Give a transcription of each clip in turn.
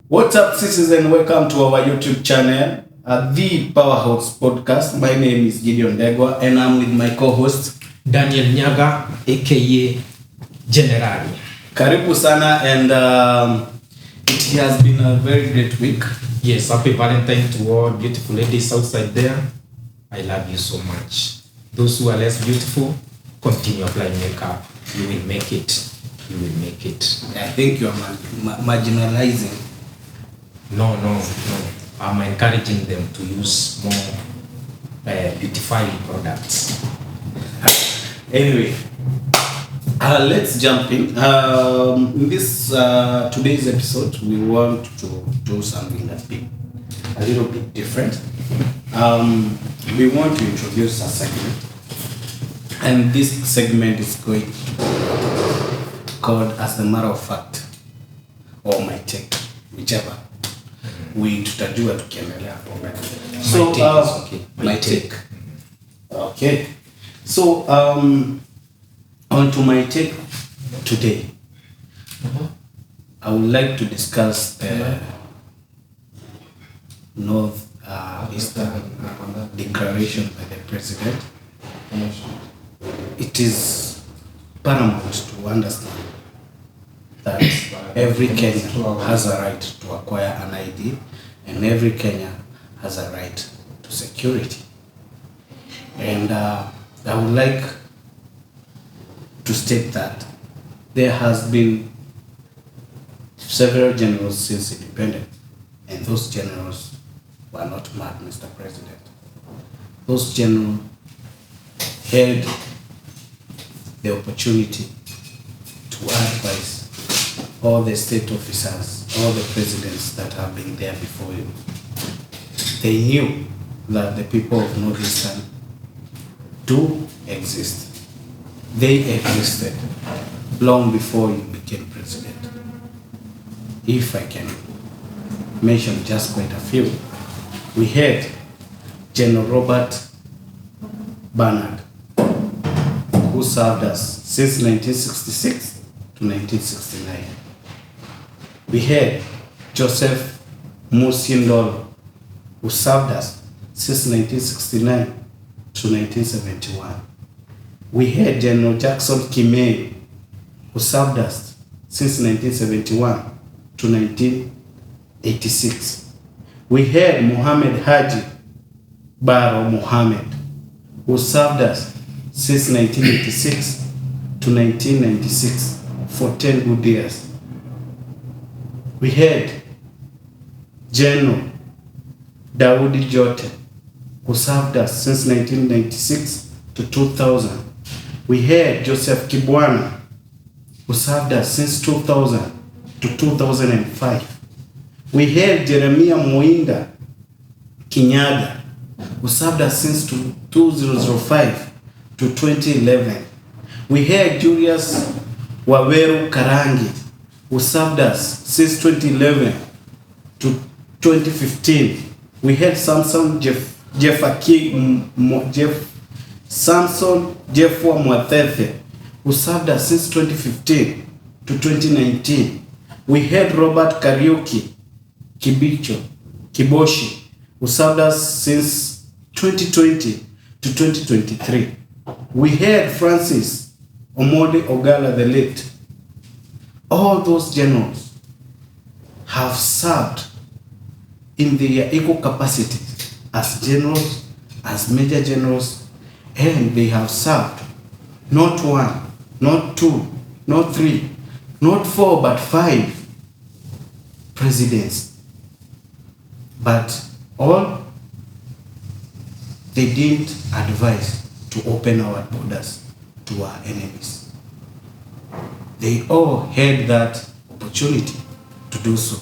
What's up, sisters, and welcome to our YouTube channel, The Powerhouse Podcast. My name is Gideon Degwa, and I'm with my co-host Daniel Nyaga, aka Generali. Karibu sana, and it has been a very great week. Yes, happy Valentine to all beautiful ladies outside there. I love you so much. Those who are less beautiful, continue applying makeup. You will make it. You will make it. I think you're marginalizing. No. I'm encouraging them to use more beautifying products. Anyway, let's jump in. In this today's episode, we want to do something that's a little bit different. We want to introduce a segment, and this segment is going to be called As a Matter of Fact or My Take, whichever. We tutajua tukiendelea hapo mbele. So my take. Okay. So on to my take today. I would like to discuss the Northeastern Declaration by the President. It is paramount to understand that every Kenyan has a right to acquire an ID, and every Kenyan has a right to security. And I would like to state that there has been several generals since independence, and those generals were not mad, Mr. President. Those generals had the opportunity to advise all the state officers, all the presidents that have been there before you. They knew that the people of Northeastern do exist. They existed long before you became president. If I can mention just quite a few, we had General Robert Bernard, who served us since 1966 to 1969. We had Joseph Musindolo, who served us since 1969 to 1971. We had General Jackson Kimei, who served us since 1971 to 1986. We had Mohammed Haji Barrow Mohammed, who served us since 1986 to 1996 for 10 good years. We had General Daudi Jote, who served us since 1996 to 2000. We had Joseph Kibwana, who served us since 2000 to 2005. We had Jeremiah Muinda Kinyaga, who served us since 2005 to 2011. We had Julius Waweru Karangi, who served us since 2011 to 2015. We had Samson Jeffwa Mwathethe, who served us since 2015 to 2019. We had Robert Kariuki Kiboshi, who served us since 2020 to 2023. We had Francis Omode Ogala the late. All those generals have served in their equal capacity as generals, as major generals, and they have served not one, not two, not three, not four, but 5 presidents. But all they didn't advise to open our borders to our enemies. They all had that opportunity to do so,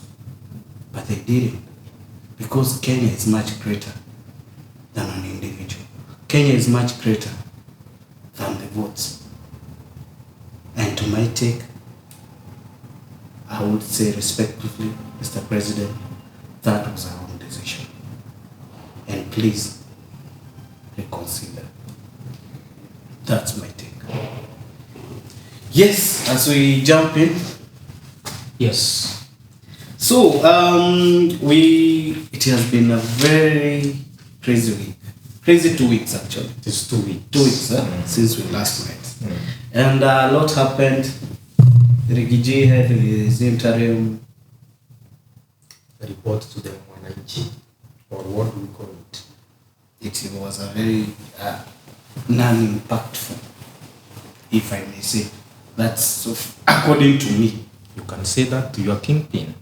but they didn't, because Kenya is much greater than an individual. Kenya is much greater than the votes. And to my take, I would say respectfully, Mr. President, that was our own decision. And please reconsider. That's my take. Yes, as we jump in. Yes. So it has been a very crazy week. Crazy 2 weeks actually. It's 2 weeks. 2 weeks since we last met. And a lot happened. Rigiji had his interim Report to the Mwananchi, or what do we call it? It was a very non-impactful, if I may say. That's according to me. You can say that to your kingpin.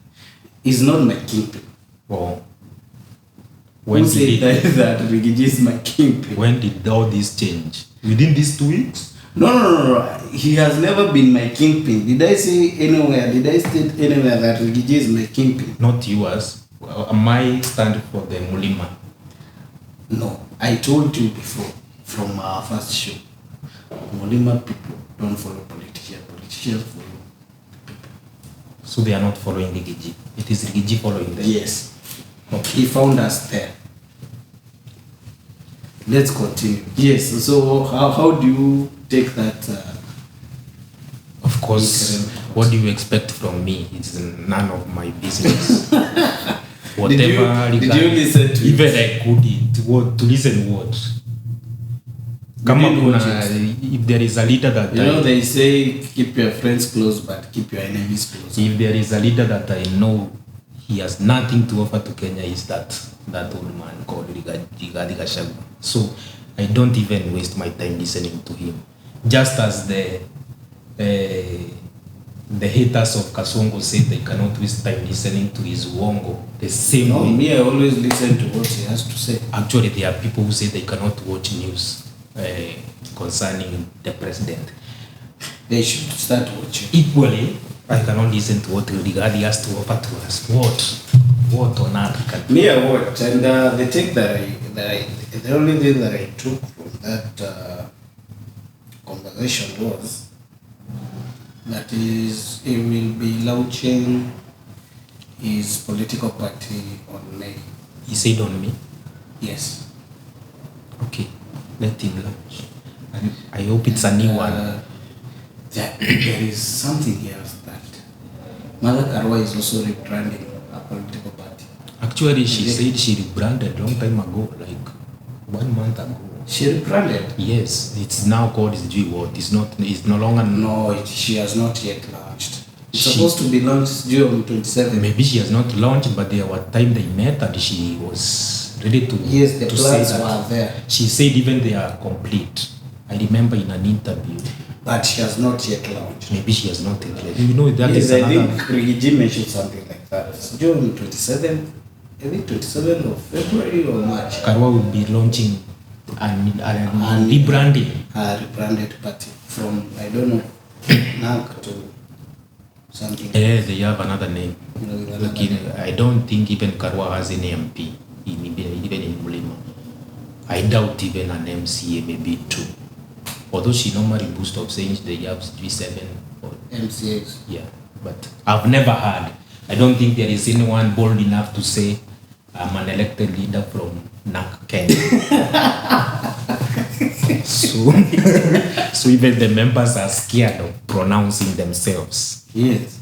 He's not my kingpin. Or Who said that Rigiji is my kingpin? when did all this change? Within these 2 weeks? No. He has never been my kingpin. Did I say anywhere? Did I state anywhere that Rigiji is my kingpin? Not yours. My stand for the Mulima. No. I told you before from our first show. Mulima people don't follow politicians. Politicians follow people. So they are not following Rigiji. It is Rigiji following them. Yes. Okay. He found us there. Let's continue. Yes. So how do you take that? Of course, what do you expect from me? It's none of my business. Whatever. Did you listen to even it? I couldn't. To listen what? If there is a leader that they say keep your friends close but keep your enemies close. If there is a leader that I know he has nothing to offer to Kenya, is that old man called Rigathi Gachagua. So I don't even waste my time listening to him. Just as the haters of Kasongo say they cannot waste time listening to his uongo, the same way. Me, I always listen to what he has to say. Actually, there are people who say they cannot watch news concerning the president. They should start watching. Equally, I cannot listen to what Rigathi has to offer to us. What on earth can me? I watch, and the thing the only thing that I took from that conversation was that he will be launching his political party on May. He said on me? Yes. Okay, let him launch. And I hope it's a new one. There is something else that Martha Karua is also rebranding a political party. Actually, she said she rebranded long time ago, like 1 month ago. She rebranded? Yes, it's now called What. It's no longer. No, she has not yet launched. It's supposed to be launched June 27. Maybe she has not launched, but there was time they met and she was ready to. Yes, the to plans say that. were there. She said even they are complete. I remember in an interview. But she has not yet launched. Maybe she has not yet launched. You know that yes, is I another. think Rigiji mentioned something like that. It's June 27th. I think 27th of February or March. Karua will be launching and rebranding. A rebranded party from, I don't know, NAC to something. Yeah, they have another name. Name. I don't think even Karua has an MP, even in Mulima. I doubt even an MCA, maybe 2. Although she normally boosts up saying they have G7 or MCAs. Yeah, but I've never heard. I don't think there is anyone bold enough to say I'm an elected leader from NAC Kenya. so even the members are scared of pronouncing themselves. Yes.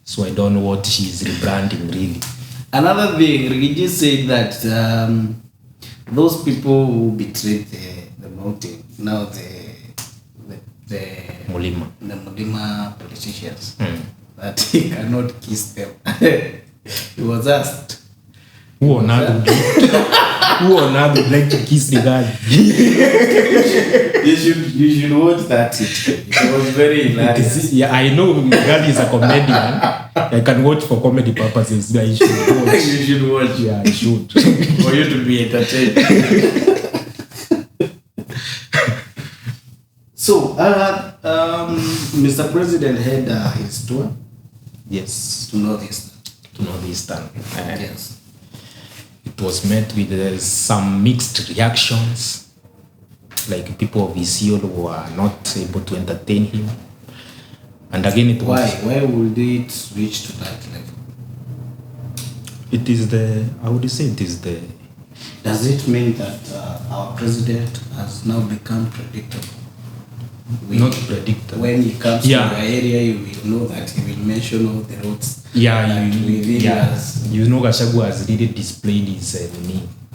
So I don't know what she's rebranding really. Another thing, Rigiji said that those people who betrayed the mountain, now the Mulima politicians, that he cannot kiss them. He was asked. Who on earth would like to kiss the guy? You should watch that. It was very hilarious. Yeah, I know God is a comedian. I can watch for comedy purposes. I should watch. You should watch. Yeah, I should. For you to be entertained. So, Mr. President had his tour. Yes. To Northeastern. Yes. It was met with some mixed reactions. Like people of Isiolo were not able to entertain him. And again, it was. Why would it reach to that level? It is the. I would say it is the. Does it mean that our president has now become predictable? not predictable. When he comes Yeah. to your area, you will know that he will mention all the roads. Yeah, that within us. you know, Gachagua has really displayed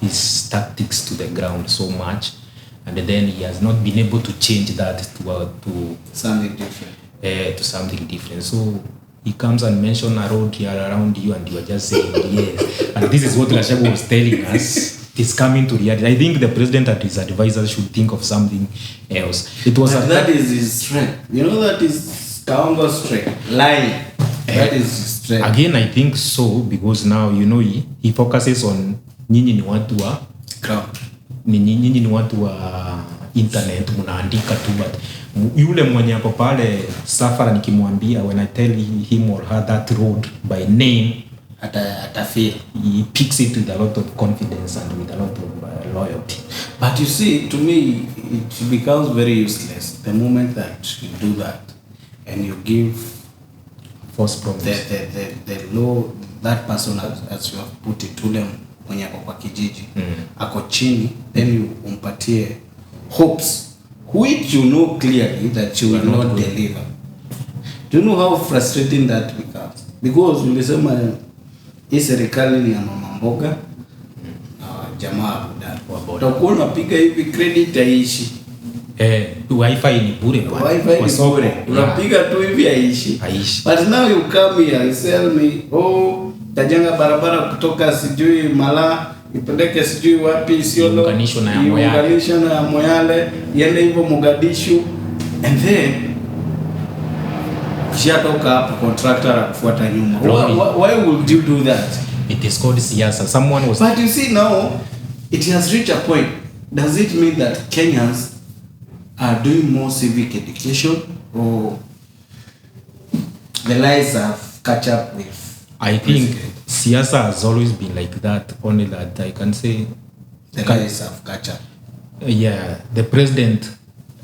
his tactics to the ground so much, and then he has not been able to change that to Something different. to something different. So he comes and mentions a road here around you, and you are just saying yes. And this is what Gachagua was telling us. It's coming to reality. I think the president and his advisors should think of something else. It was But that is his strength. You know, that is Kaongo's strength. Lying. That is his strength. Again, I think so, because now, you know, he focuses on nyinyi ni watu wa Ground. nyinyi ni watu wa internet, mnaandika tu, but yule mwenye ako pale Safara nikimwambia, when I tell him or her that road by name, Atafeel. he picks it with a lot of confidence and with a lot of loyalty. But you see, to me, it becomes very useless the moment that you do that and you give False promise. the law, that person as you have put it, ule mwenye ako kwa kijiji ako chini, then you umpatie hopes which you know clearly that you will not deliver. Do you know how frustrating that becomes? Because ulisema hii serikali ni ya mama mboga na jamaa wa boda. Utakuwa unapiga hivi, credit haishi. Wifi ni bure bwana. Wifi ni bure. Unapiga tu hivi haishi. But now you come here and tell me, oh, tajenga barabara kutoka sijui Mala ipeleke sijui wapi Isiolo, iunganisho na ya Moyale, iende hivyo Mogadishu, and then kishatoka hapo contractor akufuata nyuma. Why would you do that? It is called siasa. Someone was. But you see now, it has reached a point. Does it mean that Kenyans are doing more civic education, or the lies have catch up with? I think siasa has always been like that. Only that I can say the lies have catch up. Yeah, the president,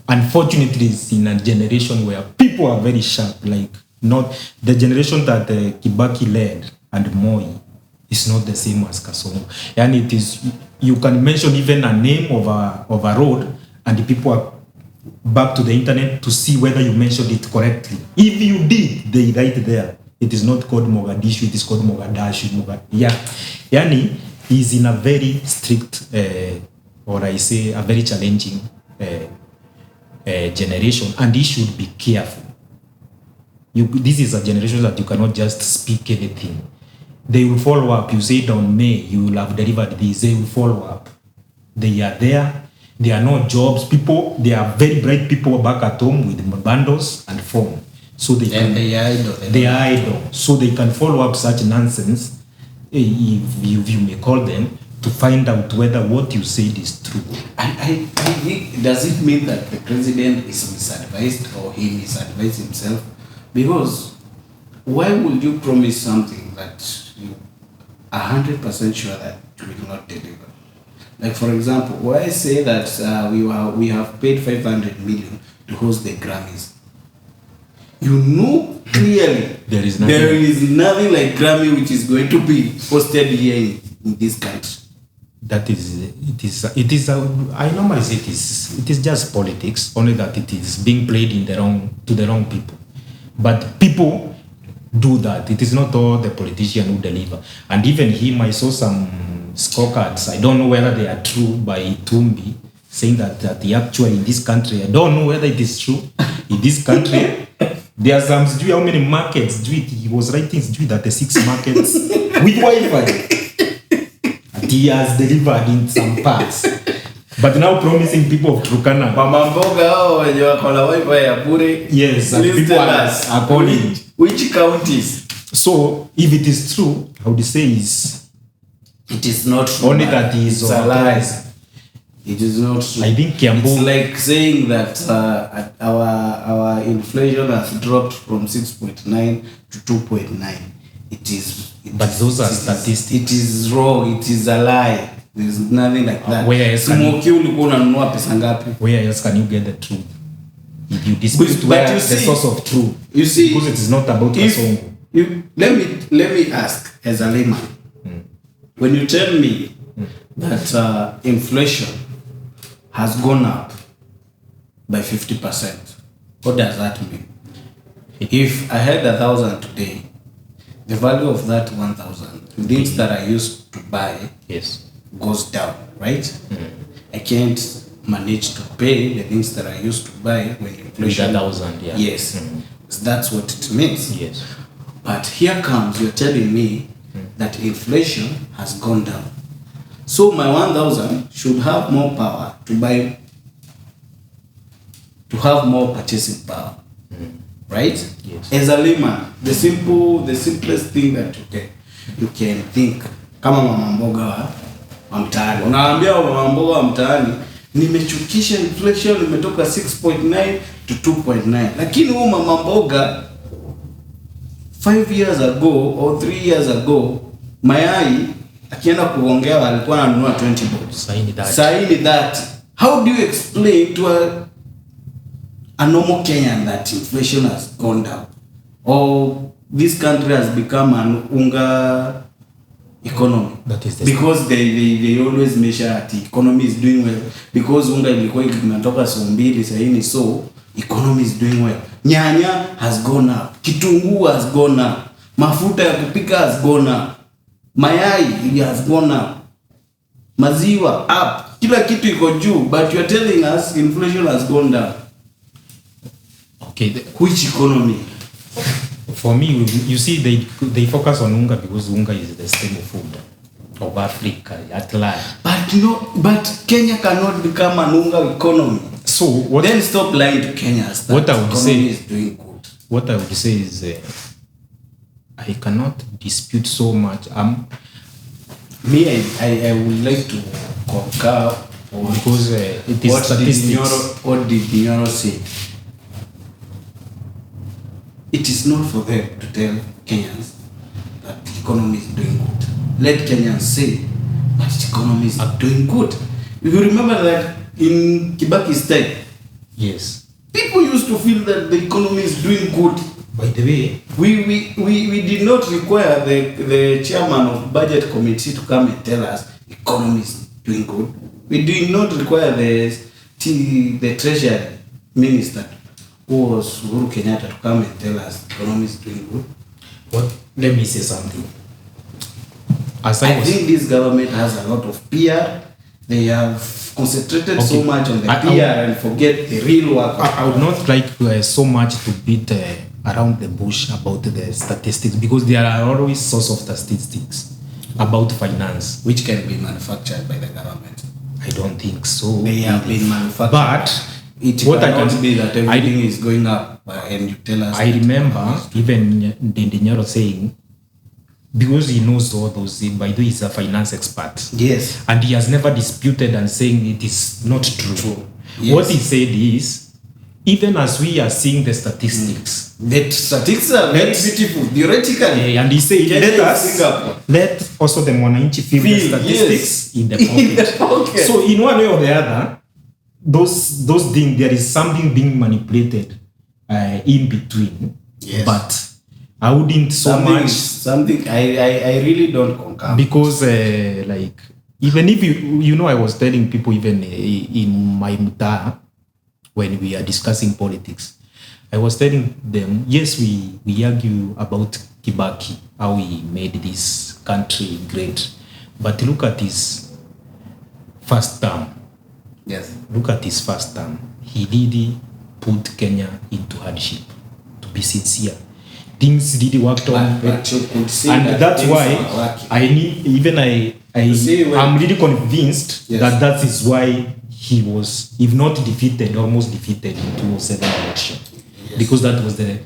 unfortunately, is in a generation where people are very sharp. Like not the generation that Kibaki led and Moi is not the same as Kasongo. And it is, you can mention even a name of a road, and the people are back to the internet to see whether you mentioned it correctly. If you did, they write there. It is not called Mogadishu, it is called Mogadashu. Yeah. Yani, he's in a very strict, or I say a very challenging generation, and he should be careful. This is a generation that you cannot just speak anything. They will follow up. You say it on May, you will have delivered this. They will follow up. They are there. There are no jobs. People, they are very bright people back at home with bundles and phone. So they can, they are idle. So they can follow up such nonsense, if you may call them, to find out whether what you said is true. I think, does it mean that the president is misadvised, or he misadvised himself? Because why would you promise something that you are 100% sure that you will not deliver? Like, for example, why I say that we have paid 500 million to host the Grammys. You know clearly there is nothing like Grammy which is going to be hosted here in this country. That is, it is. I normally say it is just politics. Only that it is being played to the wrong people. But people do that. It is not all the politicians who deliver. And even him, I saw some scorecards. I don't know whether they are true by Tumbi, saying that the actual in this country. I don't know whether it is true in this country. There are some, how many markets? He was writing that the 6 markets with Wi-Fi. He has delivered in some parts. But now promising people of Turkana. Mama mboga hao wenye wako na Wi-Fi ya bure. Yes, and people are calling. Which counties? So, if it is true, I would say it is not true. Only that he is a lie. It is not true. I think Kiambu, it's like saying that our inflation has dropped from 6.9 to 2.9. It is. But those are statistics. It is wrong. It is a lie. There is nothing like that. Where else can you get the truth? If you dispute the source of truth, you see, because it is not about Kasongo. Let me ask as a layman. When you tell me that inflation has gone up by 50%, What does that mean? If I had 1,000 today, the value of that 1,000, things that I used to buy Yes. goes down, right? I can't manage to pay the things that I used to buy when inflation. With 1,000, yeah. Yes, so that's what it means. Yes. But here comes, you're telling me that inflation has gone down. So my 1,000 should have more power to buy, to have more purchasing power, right? Yes. As a layman, the simplest thing that you can think, kama mama mboga wa mtaani, unaambia mama mboga wa mtaani, nimechukisha inflation imetoka 6.9 to 2.9, lakini huyo mama mboga 5 years ago or 3 years ago mayai akienda kuongea alikuwa ananunua 20 bob. Saini that. How do you explain to a normal Kenyan that inflation has gone down, or this country has become an unga economy? That is the because they always measure that the economy is doing well because unga ilikuwa inatoka so mbili saini, so economy is doing well. Nyanya has gone up, kitunguu has gone up, mafuta ya kupika has gone up, mayai has gone up, maziwa up, kila kitu iko juu, but you are telling us inflation has gone down. Okay, Which economy? For me, you see, they focus on unga because unga is the staple food of Africa at large. But Kenya cannot become an unga economy. So what? Then stop lying to Kenyans. What I would say is doing good. What I would say is, I cannot dispute so much. Me, I would like to concur because it is statistics. What did Nyoro say? It is not for them to tell Kenyans that the economy is doing good. Let Kenyans say that the economy is doing good. If you remember that in Kibaki's time, Yes. people used to feel that the economy is doing good. By the way, we did not require the chairman of budget committee to come and tell us economy is doing good. We did not require the treasury minister, who was Uhuru Kenyatta, to come and tell us economy is doing good. let me say something. I think this government has a lot of PR. They have concentrated so much on the PR and forget the real work. I would not like so much to beat around the bush about the statistics, because there are always source of statistics about finance which can be manufactured by the government. I don't think so. They have been manufactured. But it cannot be that everything is going up and you tell us. I remember even Nyoro saying, because he knows all those things, by the way, he's a finance expert. Yes. And he has never disputed and saying it is not true. Yes. What he said is, even as we are seeing the statistics, the statistics are very beautiful, theoretically. And he said, let also the Mwananchi feel the statistics in the pocket. So in one way or the other, those things, there is something being manipulated in between. Yes. But I wouldn't something I really don't concur. Because like, even if you know, I was telling people even in my muta, when we are discussing politics, I was telling them, yes, we argue about Kibaki, how he made this country great, but look at his first term. Yes. Look at his first term. He really put Kenya into hardship, to be sincere. Things really worked on, but you could see and that's why I'm really convinced that is why he was, if not defeated, almost defeated in 2007 election. Yes. Because that was the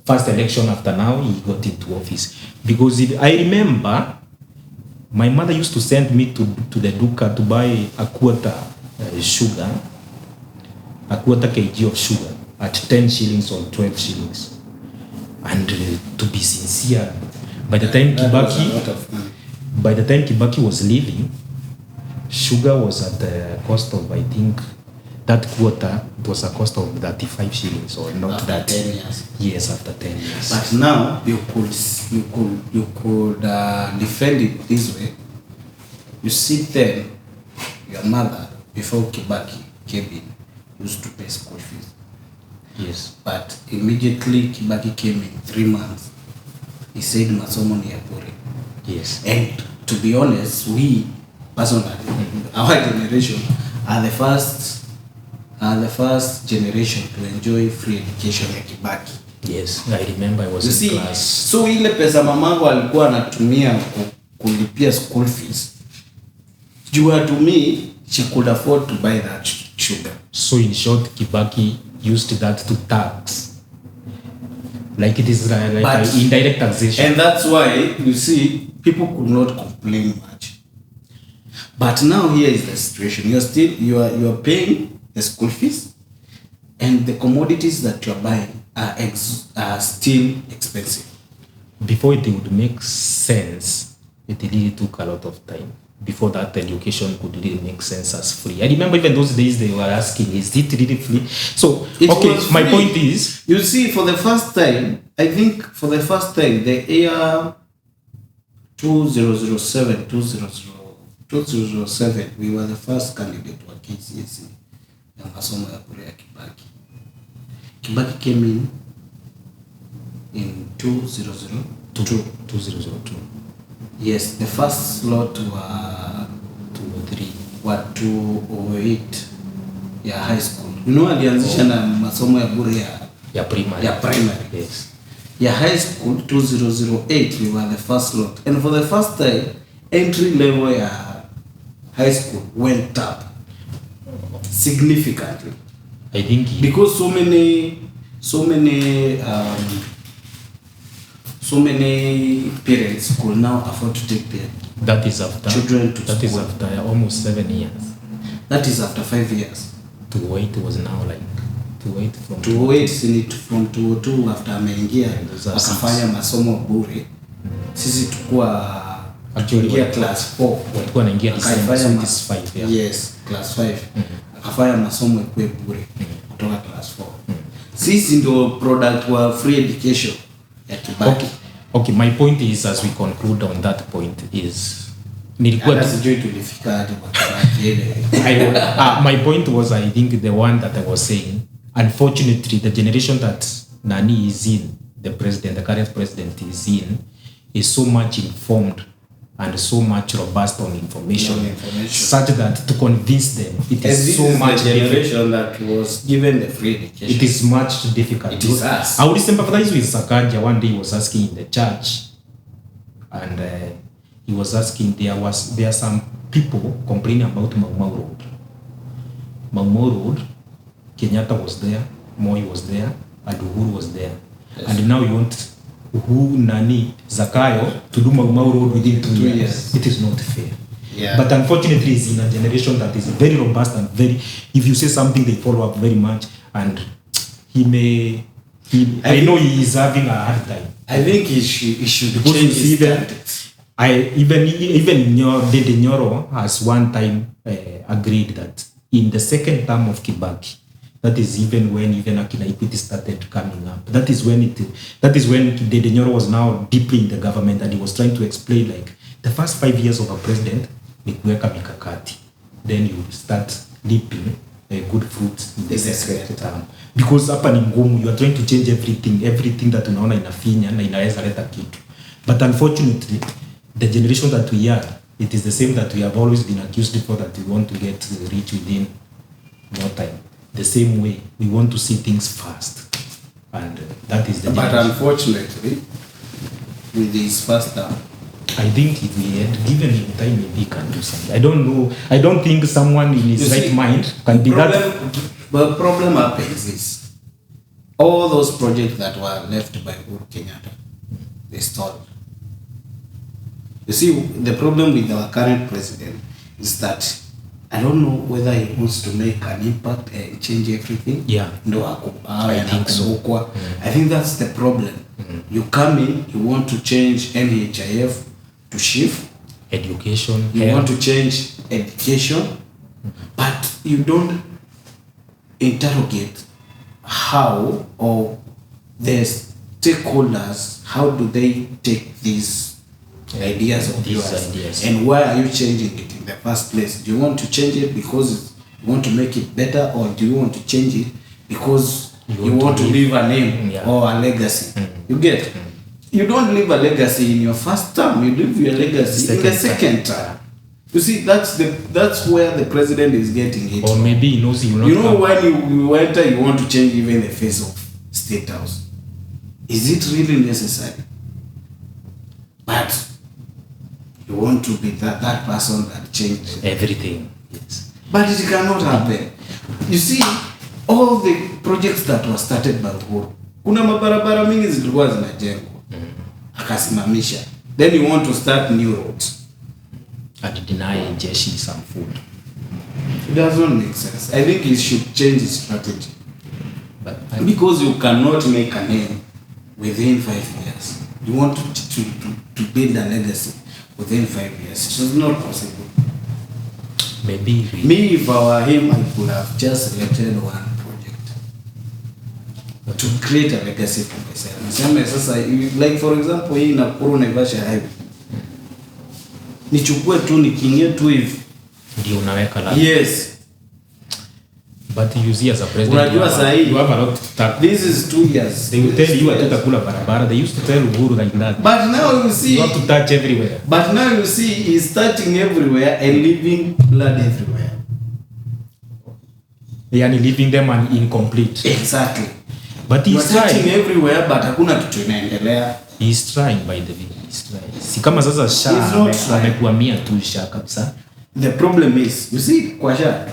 first election after now he got into office. Because I remember my mother used to send me to the Duka to buy a quarter sugar, a quarter kg of sugar at 10 shillings or 12 shillings. And to be sincere, by the time Kibaki was leaving, sugar was at the cost of, I think, that quarter, it was a cost of 35 shillings or not. After that 10 years. Yes, after 10 years. But now you could defend it this way. You sit there, your mother, before Kibaki came in, used to pay school fees. Yes. But immediately Kibaki came in 3 months, he said masomo ni ya bure. Yes. And to be honest, we personally, our generation are the first generation to enjoy free education ya Kibaki. Yes, I remember I was You in see, class. so ile pesa mamangu alikuwa anatumia kulipia school fees, to me, she could afford to buy that sugar. So in short, Kibaki used that to tax. Like it is like But- an indirect taxation. And that's why, you see, people could not complain much. But now here is the situation. You are paying the school fees, and the commodities that you are buying are still expensive. Before it would make sense, it really took a lot of time. Before that, education could really make sense as free. I remember even those days they were asking, is it really free? So, It okay, was my free. point is, You see, for the first time, I think for the first time, the year 2007, 2007, we were the first candidate to KCSE ya masomo ya bure ya Kibaki. Kibaki came in 2002. 2002, Yes, the first slot were 2003. 208 ya high school. You know, alianzisha na masomo ya bure Yeah, primary. ya primary. Yes. Ya high school 2008 we were the first lot, and for the first time entry level ya high school went up significantly, I think because so many parents could now afford to take their that is after children to that is school. after almost 7 years. That is after 5 years. 208 was now like 208 from 208 from 202 after ameingia those are akafanya masomo bure. Sisi tukua Actually, tukiingia class 4 walikuwa wanaingia December, so it is 5 yeah. Yes, class 5 akafanya masomo ikuwe bure kutoka class 4. Sisi ndio product wa free education ya Kibaki. Okay, my point is, as we conclude on that point, is nilikuwa Hata sijui tulifika hadi kwa Kibaki ile. my point was, I think the one that I was saying, unfortunately, the generation that Nani is in, the current president is in, is so much informed and so much robust on information, such that to convince them, it is so much the generation that was given the free education. It is much difficult. It is us. I would sympathize with Sakaja. One day he was asking in the church, and he was asking, there are some people complaining about Mau Mau Road. Mau Mau Road, Kenyatta was there, Moi was there, and Uhuru was there. Yes. And now you want Zakayo to do Mau Mau Road within 2 years. years. It is not fair. Yeah. But unfortunately, it's in a generation that is very robust and very, if you say something, they follow up very much. And I know he is having a hard time. I think he should Because change you see his that tactics. even Dede Nyoro has one time agreed that in the second term of Kibaki, that is even when Akina Equity started coming up. That is when Dede Nyoro was now deeply in the government, and he was trying to explain, like, the first 5 years of a president ni kuweka mikakati, then you start reaping good fruits in the second term. Because hapa ni ngumu, you are trying to change everything that unaona inafinya na inaweza leta kitu. But unfortunately, the generation that we are, it is the same that we have always been accused for, that we want to get rich within no time. The same way, we want to see things fast. And that is the But generation. unfortunately, with his first term, I think if we had given him time, maybe he can do something. I don't know. I don't think someone in his right mind can be that. The problem happens is all those projects that were left by Uhuru Kenyatta, they stalled. You see, the problem with our current president is that I don't know whether he wants to make an impact and change everything. Yeah. I think so. I think that's the problem. You come in, you want to change NHIF to SHIF. Education, You health. want to change education, but you don't interrogate how, or the stakeholders, how do they take these ideas of These yours, ideas. and why are you changing it in the first place? Do you want to change it because you want to make it better, or do you want to change it because You want to leave a name or a legacy. You get? You don't leave a legacy in your first term. You leave your legacy in the second term. You see, that's where the president is getting it. Or maybe he knows he will not. You know, when you enter, you want to change even the face of State House. Is it really necessary? But you want to be that person that changed everything. Yes. But it cannot happen. You see, all the projects that were started by Uhuru, kuna mabarabara mingi zilikuwa zinajengwa. Akasimamisha. Then you want to start new roads. And deny Jeshi some food. It doesn't make sense. I think he should change his strategy. Because you cannot make a name within 5 years. You want to build a legacy within 5 years. It is not possible. Maybe me, if I were him, I could have just selected one project to create a legacy for myself. Like for example, hii Nakuru Naivasha highway. Nichukue tu nikiingia tu hivi ndio unaweka la. Yes. But you see as a president, you have a lot to start. This is 2 years. They will tell you hatutakula barabara. They used to tell Uhuru like that. But now you see, you have to touch everywhere. But now you see he's touching everywhere and leaving blood everywhere. Yani leaving them incomplete. Exactly. But he's touching everywhere but hakuna kitu inaendelea. He's trying by the way. He's trying. Si kama sasa Sha amekuamia tu Sha kabisa. The problem is, you see kwa Sha,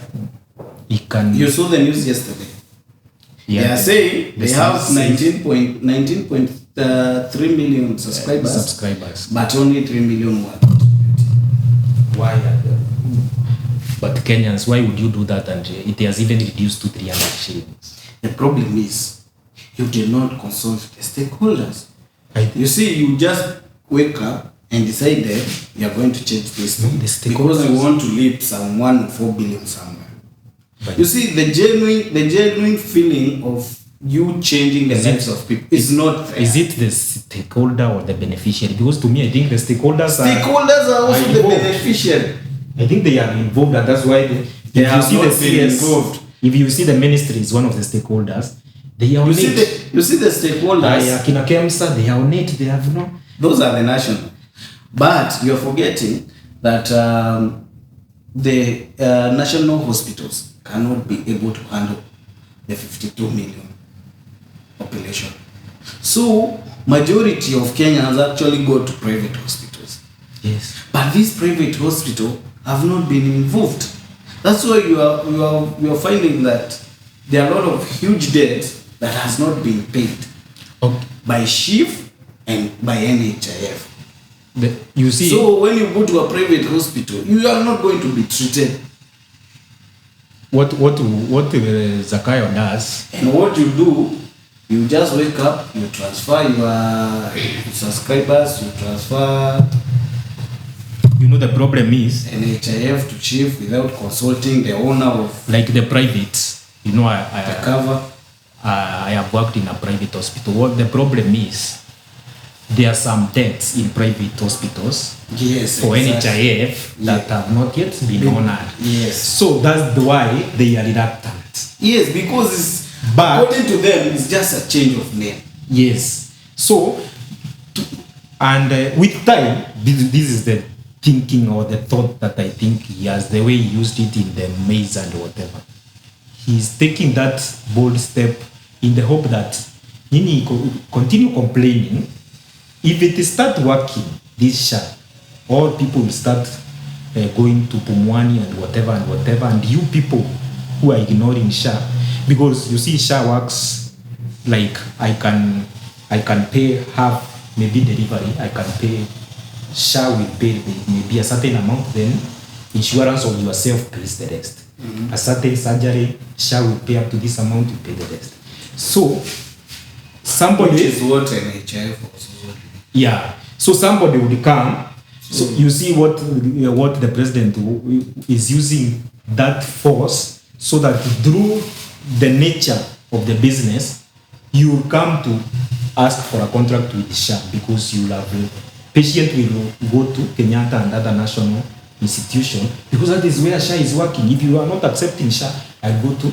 you saw the news yesterday. Yeah, they are saying they have 19.3 million subscribers, but only 3 million were contributing. Why? But Kenyans, why would you do that? And it has even reduced to 300 shillings. The problem is, you did not consult the stakeholders. You see, you just wake up and decide that you are going to change this thing because you want to leave some 1.4 billion somewhere. But you see, the genuine feeling of you changing the lives of people is not there. Is it the stakeholder or the beneficiary? Because to me, I think the stakeholders are also the beneficiary. I think they are involved, and that's why they have not been involved. If you see the ministry is one of the stakeholders, they are on it. You see the stakeholders. Kina KEMSA, they are on it. They have no. Those are the national. But you're forgetting that the national hospitals cannot be able to handle the 52 million population. So majority of Kenyans actually go to private hospitals. Yes. But these private hospitals have not been involved. That's why you are finding that there are a lot of huge debts that has not been paid by SHIF and by NHIF. You see. So when you go to a private hospital, you are not going to be treated. What Zakayo does, and what you do, you just wake up, you transfer your subscribers, you transfer. You know the problem is NHIF to chief without consulting the owner of. Like the private, you know, I have worked in a private hospital. What the problem is, there are some debts in private hospitals for NHIF that have not yet been honored. Yes. So that's why they are reluctant. Yes, because according to them, it's just a change of name. Yes. So, with time, this is the thinking or the thought that I think he has, the way he used it in the maize and whatever. He's taking that bold step in the hope that he continue complaining. If it start working, this Sha, all people will start going to Pumwani and whatever, and you people who are ignoring Sha, because you see Sha works like I can pay half, maybe delivery, I can pay, Sha will pay maybe a certain amount, then insurance of yourself pays the rest. A certain surgery, Sha will pay up to this amount, you pay the rest. So, somebody... Which is what NHIF also. Yeah. So somebody would come. So you see what the president is using that force so that through the nature of the business, you will come to ask for a contract with Sha because you have patient will go to Kenyatta and other national institution because that is where Sha is working. If you are not accepting Sha, I go to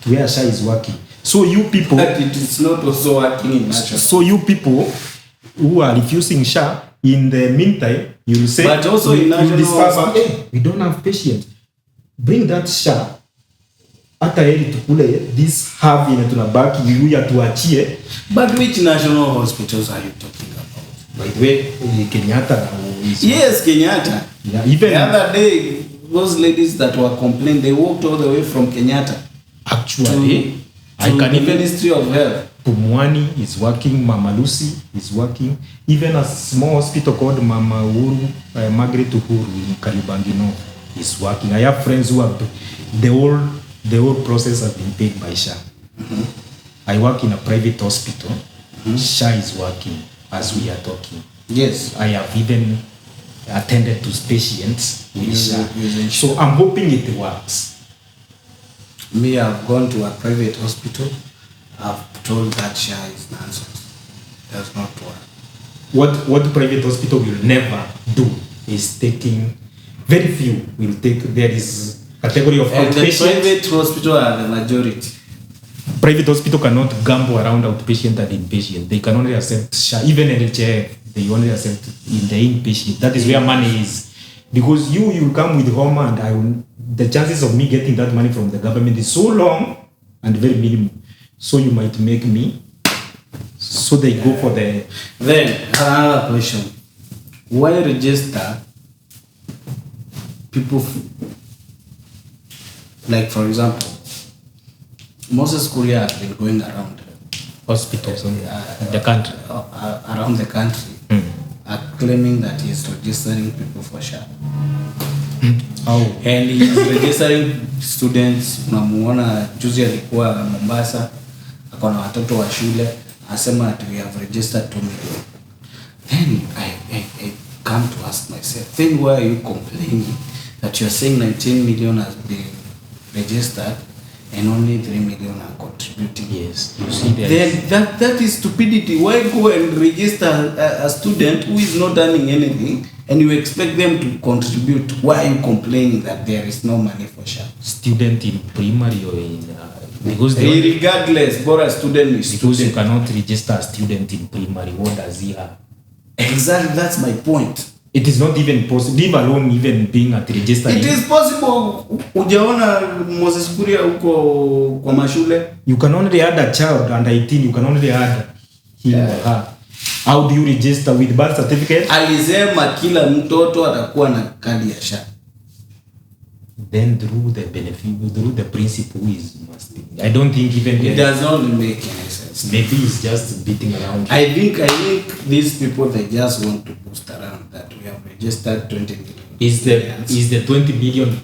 where Sha is working. So you people, But it is not also working in national. so you people who are refusing SHA, in the meantime, you'll say, But also in national discuss, also- hey, we don't have patience. Bring that SHA. Hata heri tukule this half yenye tunabaki huyu atuachie. But which national hospitals are you talking about? By the way, Kenyatta is Yes, Kenyatta. yeah, even The other day, those ladies that were complaining, they walked all the way from Kenyatta actually I to can the even Ministry of Health. Pumwani is working, Mama Lucy is working, even a small hospital called Mama Uhuru, Margaret Uhuru in Kariobangi North is working. I have friends who have the whole process has been paid by SHA. I work in a private hospital. SHA is working as we are talking. Yes. I have even attended to patients with Using SHA. SHA. So I'm hoping it works. Me, I've gone to a private hospital. I've told that SHA is nonsense. Does not work. What private hospital will never do is taking, very few will take, there is category of And the outpatient. private hospital are the majority. Private hospital cannot gamble around outpatient and inpatient. They can only accept SHA, even NHIF, they only accept in the inpatient. That is where money is. Because you come with home and the chances of me getting that money from the government is so long and very minimum. So you might make me. So they go for the. Then, another question. Why register people, like for example, Moses Kuria has been going around Hospitals in the country. around the country claiming that he's registering people for SHA. How? And he's registering students. Unamuona juzi alikuwa Mombasa, akona watoto wa shule, asema that we have registered 2 million. Then I come to ask myself, then why are you complaining that you're saying 19 million has been registered and only 3 million are contributing? Yes, you see there is- Then that is stupidity. Why go and register a student who is not earning anything and you expect them to contribute? Why are you complaining that there is no money for SHA? student in primary or in because they Regardless, bora student is because you student. cannot register a student in primary. What does he have? Exactly, that's my point. It is not even possible, leave alone even being at register. It is possible. Ujaona Moses Kuria huko kwa mashule? You can only add a child under 18. You can only add him or her. How do you register with birth certificate? Alisema kila mtoto atakuwa na kadi ya SHA. Then through the benefit, through the principle is must be. I don't think even It does not make any sense. maybe it's just beating around. I think these people, they just want to boost around that we have registered 20 million. Is the 20 million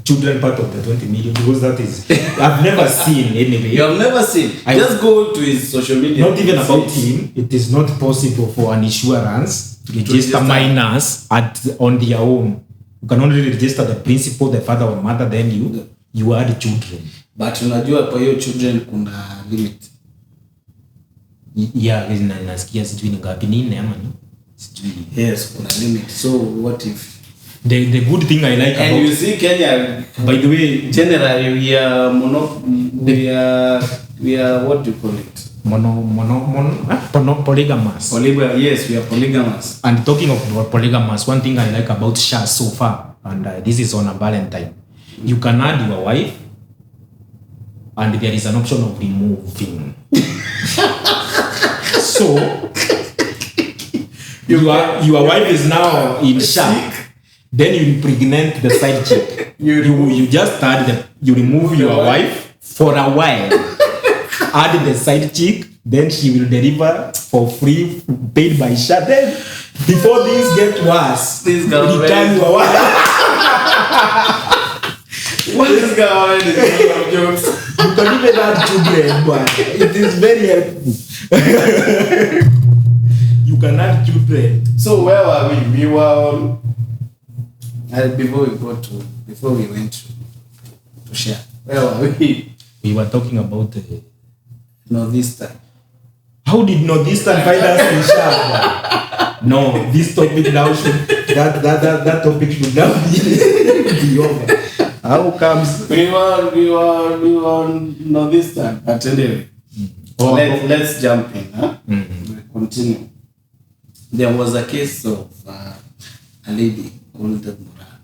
children part of the 20 million? Because that is I've never seen anyway. You have never seen. Just go to his social media. Not even about him. It is not possible for an insurance to register minors on their own. You can only register the principal, the father or mother, then you add children. But unajua kwa hiyo children kuna limit. Yeah, nasikia sijui ni ngapi, ni 4 ama ni sijui. Yes, kuna limit. So what if? The good thing I like And about, you see Kenya, by the way, generally we are what do you call it? polygamous. Yes, we are polygamous. And talking of polygamous, one thing I like about SHA so far, and this is on a Valentine, you can add your wife, and there is an option of removing. So your wife is now in SHA. Then you impregnate the side chick. You just add you remove your wife for a while. Add the side chick, then she will deliver for free, paid by SHA. Then before things get worse, This government- return your wife. This government is full of jokes. You can even add children, but it is very helpful. You can add children. So where were we? We were before we went to SHA. Where were we? We were talking about This time. how did Northeastern find us in SHA? No, this topic now should that topic should now be over. How comes? We were Northeastern, but anyway. Let's jump in. We'll continue. There was a case of a lady called Mura.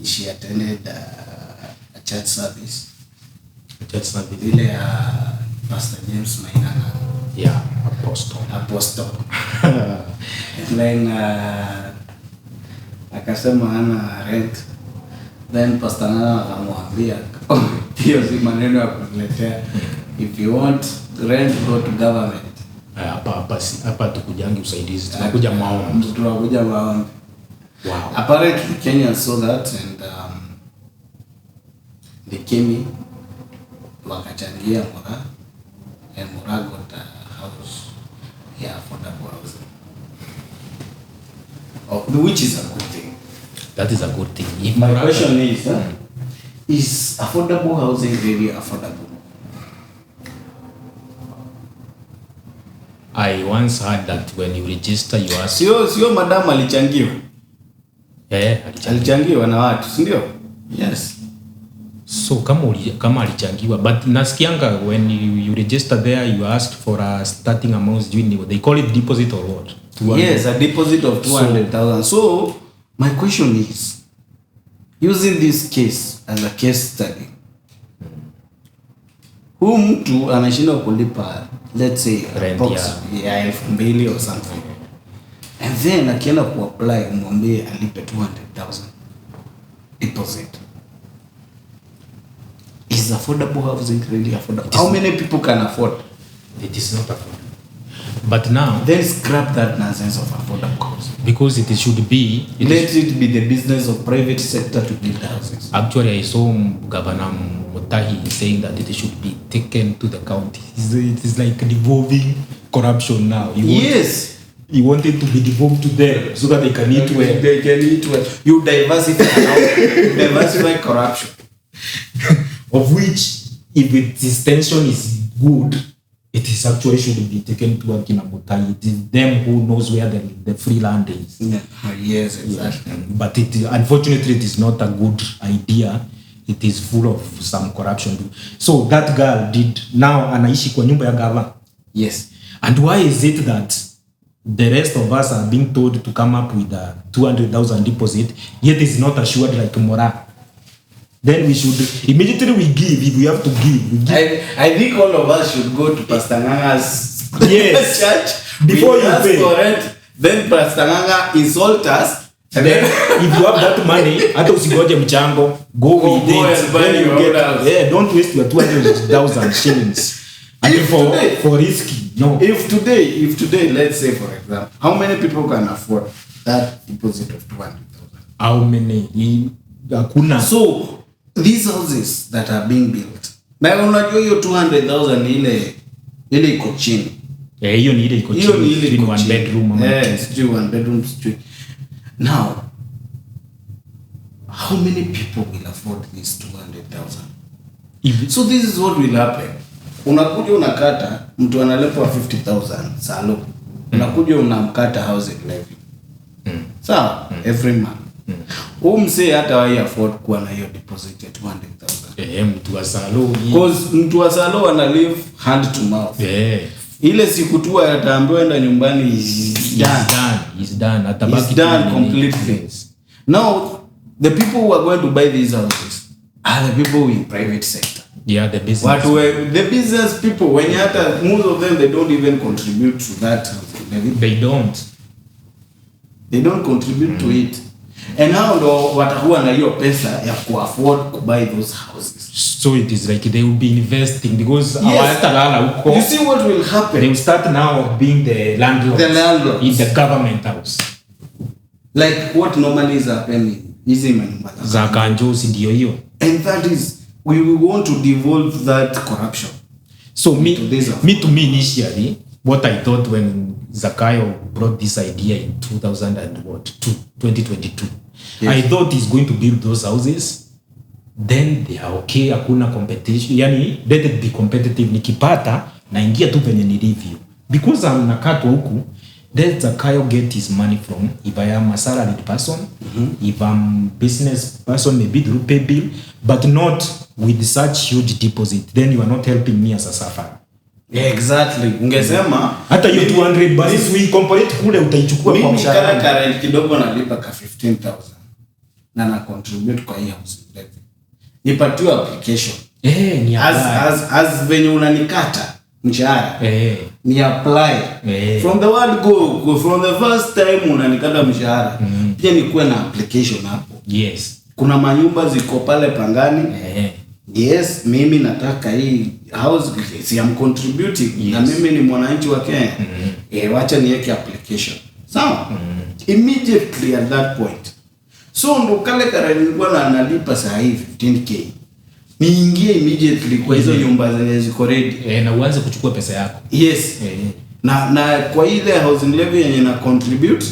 She attended a church service. Ile ya Pastor James Maina. Yeah, apostle. And then akasema hana rent. Then Pastor Nana akamwambia hiyo si maneno ya kuletea. If you want rent, go to government. Hapa tukujangi usaidizi, tunakuja maombi. Wow. Apparently Kenya saw that and they came in, wakachangia Mura, and Mura got a house here, affordable housing. Which is a good thing. That is a good thing. If my question is affordable housing really affordable? I once heard that when you register you ask... Sio madam alichangiwa. Alichangiwa na watu, si ndio? Yes. So kama alichangiwa, but nasikianga when you register there you asked for a starting amount, they call it deposit or what? Yes, a deposit of 200,000. So my question is, using this case as a case study, who mtu anashindwa kulipa, let's say ya 2,000 or something, and then akienda kuapply mwambie alipe 200,000 deposit. Is affordable housing really affordable? How many people can afford? It is not affordable. But now, then scrap that nonsense of affordable housing. Because it should be... Let it be the business of private sector to build houses. Actually, I saw Governor Mutahi saying that it should be taken to the county. It is like devolving corruption now. He wanted to be devolved to them so that they can eat well. They can eat well. You diversify corruption. Of which, if its intention is good, it is actually should be taken to Akina Mutahi. It is them who knows where the free land is. Yeah. Yes, exactly. But unfortunately, it is not a good idea. It is full of some corruption. So that girl now anaishi kwa nyumba ya gava. Yes. And why is it that the rest of us are being told to come up with a 200,000 deposit, yet it's not assured like Mura? Then we should immediately give. If we have to give. I think all of us should go to Pastor Nganga's church before you pay for rent. Then Pastor Nganga insult us. And then if you have that money, hata usigoje mchango, go with it. Then you get don't waste your 200,000 shillings. For risky. No. If today, let's say for example, how many people can afford that deposit of 200,000? How many? Hakuna. So these houses that are being built, na unajua hiyo 200,000 ile iko chini. Hiyo ni ile iko chini. One bedroom. One bedroom. Now, how many people will afford this 200,000? So this is what will happen. Unakuja unakata, mtu analipa 50,000 salo. Unakuja unamkata housing levy. Sawa, every month. Mse hata wai afford kuwa na hiyo deposit ya 200,000. Mtu wa salo. Because mtu wa salo ana live hand to mouth. Ile siku tu ataambiwa enda nyumbani is done. Atabaki done completely. Now, the people who are going to buy these houses are the people in private sector. Yeah, the business. The business people, when hata most of them they don't even contribute to that housing. They don't contribute to it. And now ndo watakuwa na hiyo pesa ya kuafford to buy those houses. So it is like they will be investing because you see what will happen? They will start now being the landlords in the government house. Like what normally is happening. Hizi manyumba za kanjosi ndio hiyo. And that is, we want to devolve that corruption. So to me initially, what I thought when Zakayo brought this idea in 2022, yes. I thought he's going to build those houses, then they are okay, hakuna competition. Yani, let it be competitive. Nikipata, naingia tu penye nilivyo. Because I'm nakatwa huku, Let Zakayo get his money from, if I am a salaried person, if I'm business person, maybe through pay bill, but not with such huge deposit. Then you are not helping me as a sufferer. Exactly. Ungesema hata hiyo 200 basi we compare kule utaichukua kwa mshahara. Mimi current kidogo nalipa ka 15,000 na contribute kwa hii house levy. Nipatiwe application. Ni as venye unanikata mshahara. Ni apply. From the word go from the first time unanikata mshahara. Pia nikuwe na application hapo. Yes. Kuna manyumba ziko pale Pangani. Yes, mimi nataka hii house, si am contributing. Yes. Na mimi ni mwananchi wa Kenya. Wacha niweke application. Sawa? Immediately at that point. So ndo kale karani nilikuwa nalipa saa hii 15k. Niingie immediately kwa hizo nyumba zenye ziko ready. Na uanze kuchukua pesa yako. Yes. Na kwa ile housing levy yenye na contribute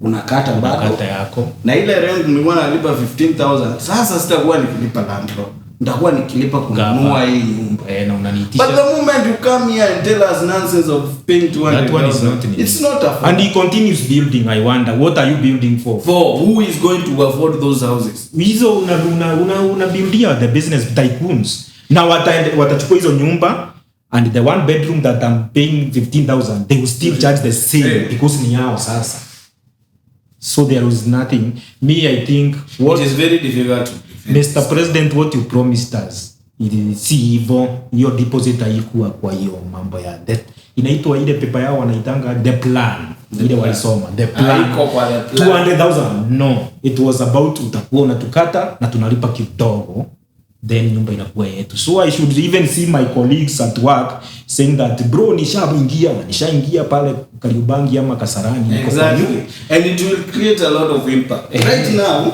unakata bado yako. Na ile rent nilikuwa nalipa 15,000. Sasa sitakuwa nikilipa landlord. Nitakuwa nikilipa kununua hii nyumba. Na unaniitisha. But the moment you come here and tell us nonsense of paying 200,000, that one is not it's not affordable. And he continues building. I wonder, what are you building for? For who is going to afford those houses? Hizo una buildia the business tycoons. Na watachukua hizo nyumba and the one bedroom that I'm paying 15,000, they will still charge the same because ni yao sasa. So there is nothing. Me, I think what it is very difficult to Mr. President, what you promised us, si hivyo, hiyo deposit haikuwa kwa hiyo mambo ya debt. Inaitwa ile pepa yao wanaitanga the plan. Ile walisoma the plan. 200,000. No, it was about utakuwa unatukata na tunalipa kidogo, then nyumba inakuwa yetu. So I should even see my colleagues at work saying that bro, nishaingia pale Kariobangi ama Kasarani. Exactly. And it will create a lot of impact. Right now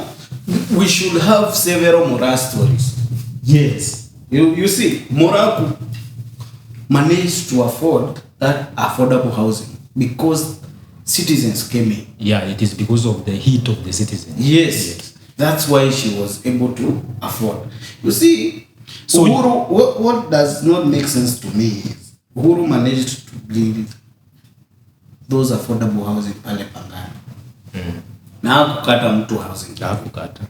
we should have several Mura stories. Yes. You see, Mura managed to afford that affordable housing because citizens came in. Yeah, it is because of the heat of the citizens. Yes. That's why she was able to afford. You see, so Uhuru, what does not make sense to me is Uhuru managed to build those affordable housing pale Pangani. Na hakukata mtu housing. Hakukata.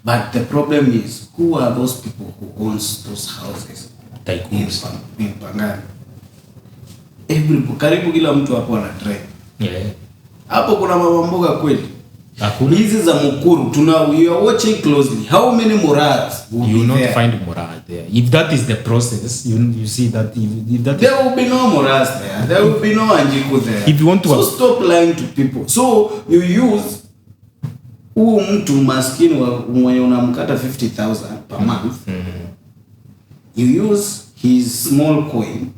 But the problem is, who are those people who owns those houses? Tycoons. In Pangani. Karibu kila mtu hapo ana trade. Hapo kuna mama mboga kweli. Hizi za Mukuru we are watching closely. How many Muras will you be not there? Find Mura there. If that is the process, you see that if that there will be no Muras there. There will be no Anjiku there. If you want to stop lying to people. So you use mtu maskini mwenye unamkata 50,000 per month. You use his small coin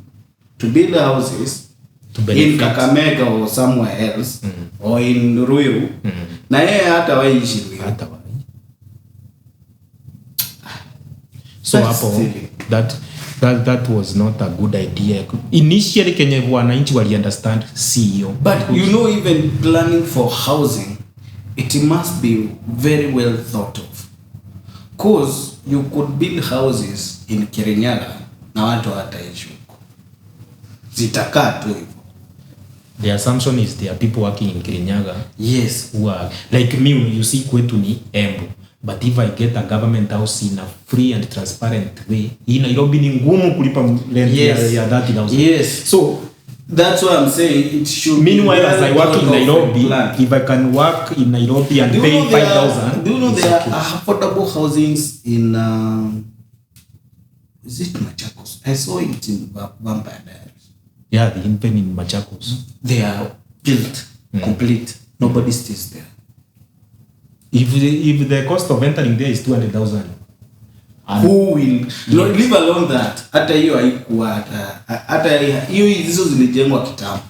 to build houses in Kakamega or somewhere else or in Ruiru. Na yeye hata waishi Ruiru. So hapo that was not a good idea. Initially Kenya wananchi wali understand CEO. But you know, even planning for housing, it must be very well thought of. Cause you could build houses in Kirinyaga na watu wataishi huko. Zitakaa tu hivyo. The assumption is there are people working in Kirinyaga. Yes. Who are like me, you see kwetu ni Embu. But if I get a government house in a free and transparent way, in Nairobi ni ngumu kulipa rent ya 30,000. Yes. So that's why I'm saying it should. Meanwhile, as I work in Nairobi, if I can work in Nairobi and pay 5,000, do you know there are affordable housings in is it Machakos? I saw it in Vampire Diaries. Yeah, the even in Machakos. They are built complete. Nobody stays there. If the cost of entering there is 200,000, who will leave alone that? Hata hiyo haikuwa hata hiyo hizo zilijengwa kitambo.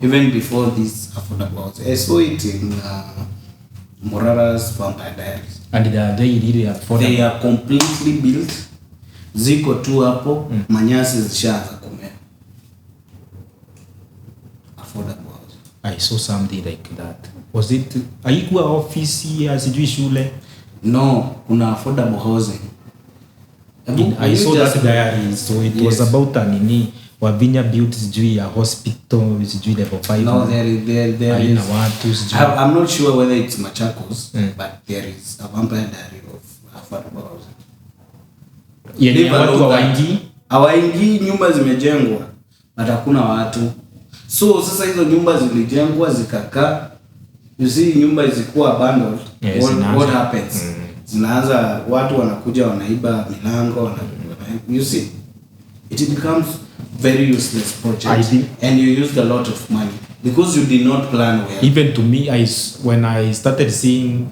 Even before this affordable house. I saw it in Morara's Vampire Diaries. And they really affordable. They are completely built. Ziko tu hapo, manyasi zishaanza kumea. Affordable house. I saw something like that. Was it haikuwa ofisi asijui shule? No, kuna affordable housing. I saw that diary, so it was about a nini Wavinya built sijui ya hospital sijui level 5. No, there haina is. watu sijui. I'm not sure whether it's Machakos, but there is a vampire diary of affordable housing. Yenye Leave watu alone that. hawaingii. Hawaingii, nyumba zimejengwa but hakuna watu. So sasa hizo nyumba zilijengwa zikakaa. You see, nyumba zikuwa abandoned. Yes, What happens? Zinaanza watu wanakuja wanaiba milango you see, it becomes very useless project, and you used a lot of money because you did not plan well. Even to me, when I started seeing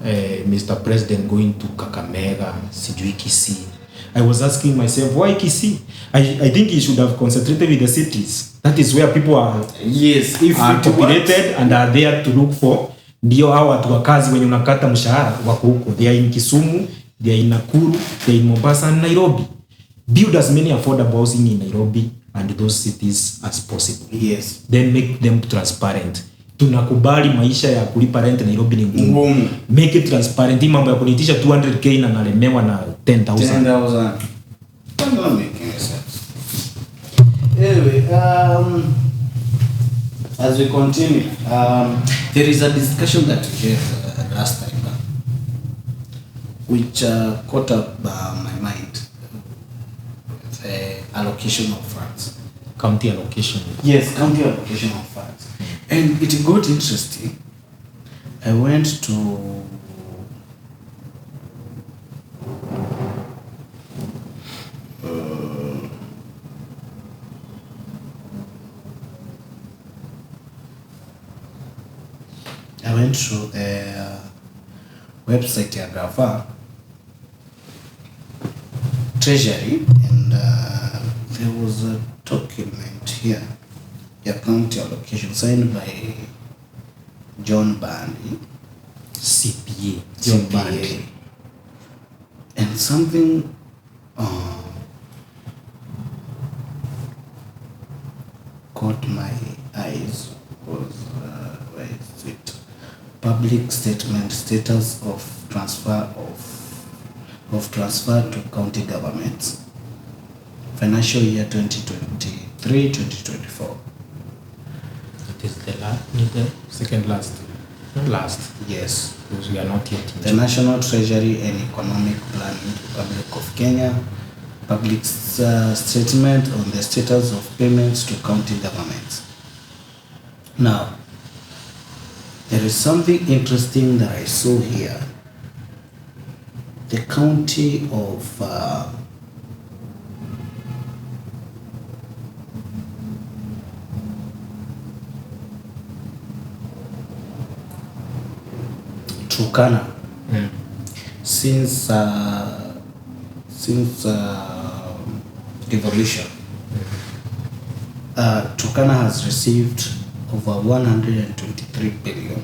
Mr. President going to Kakamega, sijui Kisii, I was asking myself, why Kisii? I think he should have concentrated with the cities. That is where people are, yes, if are populated and are there to look for. Ndio hao watu wa kazi wenye unakata mshahara wako huko. They are in Kisumu, they are in Nakuru, they are in Mombasa and Nairobi. Build as many affordable housing in Nairobi and those cities as possible. Yes. Then make them transparent. Tunakubali maisha ya kulipa rent Nairobi ni ngumu. Make it transparent. Hii mambo ya kunitisha 200k na nalemewa na 10,000. 10,000. That's not making sense. Anyway, as we continue, there is a discussion that we had last time, which caught up my mind. The allocation of funds. County allocation. Yes, county allocation of funds. And it got interesting. I went to a website ya Gava Treasury, and there was a document here, a county allocation signed by John Bandi, CPA. John Bandi, and something caught my eyes was where is it? Public statement, status of transfer to county governments, financial year 2023-2024. It is the second last. Not last. Yes. Because we are not yet in The National Treasury and Economic Planning Republic of Kenya, public statement on the status of payments to county governments. Now, there is something interesting that I saw here. The county of Turkana, since devolution, Turkana has received over 123 billion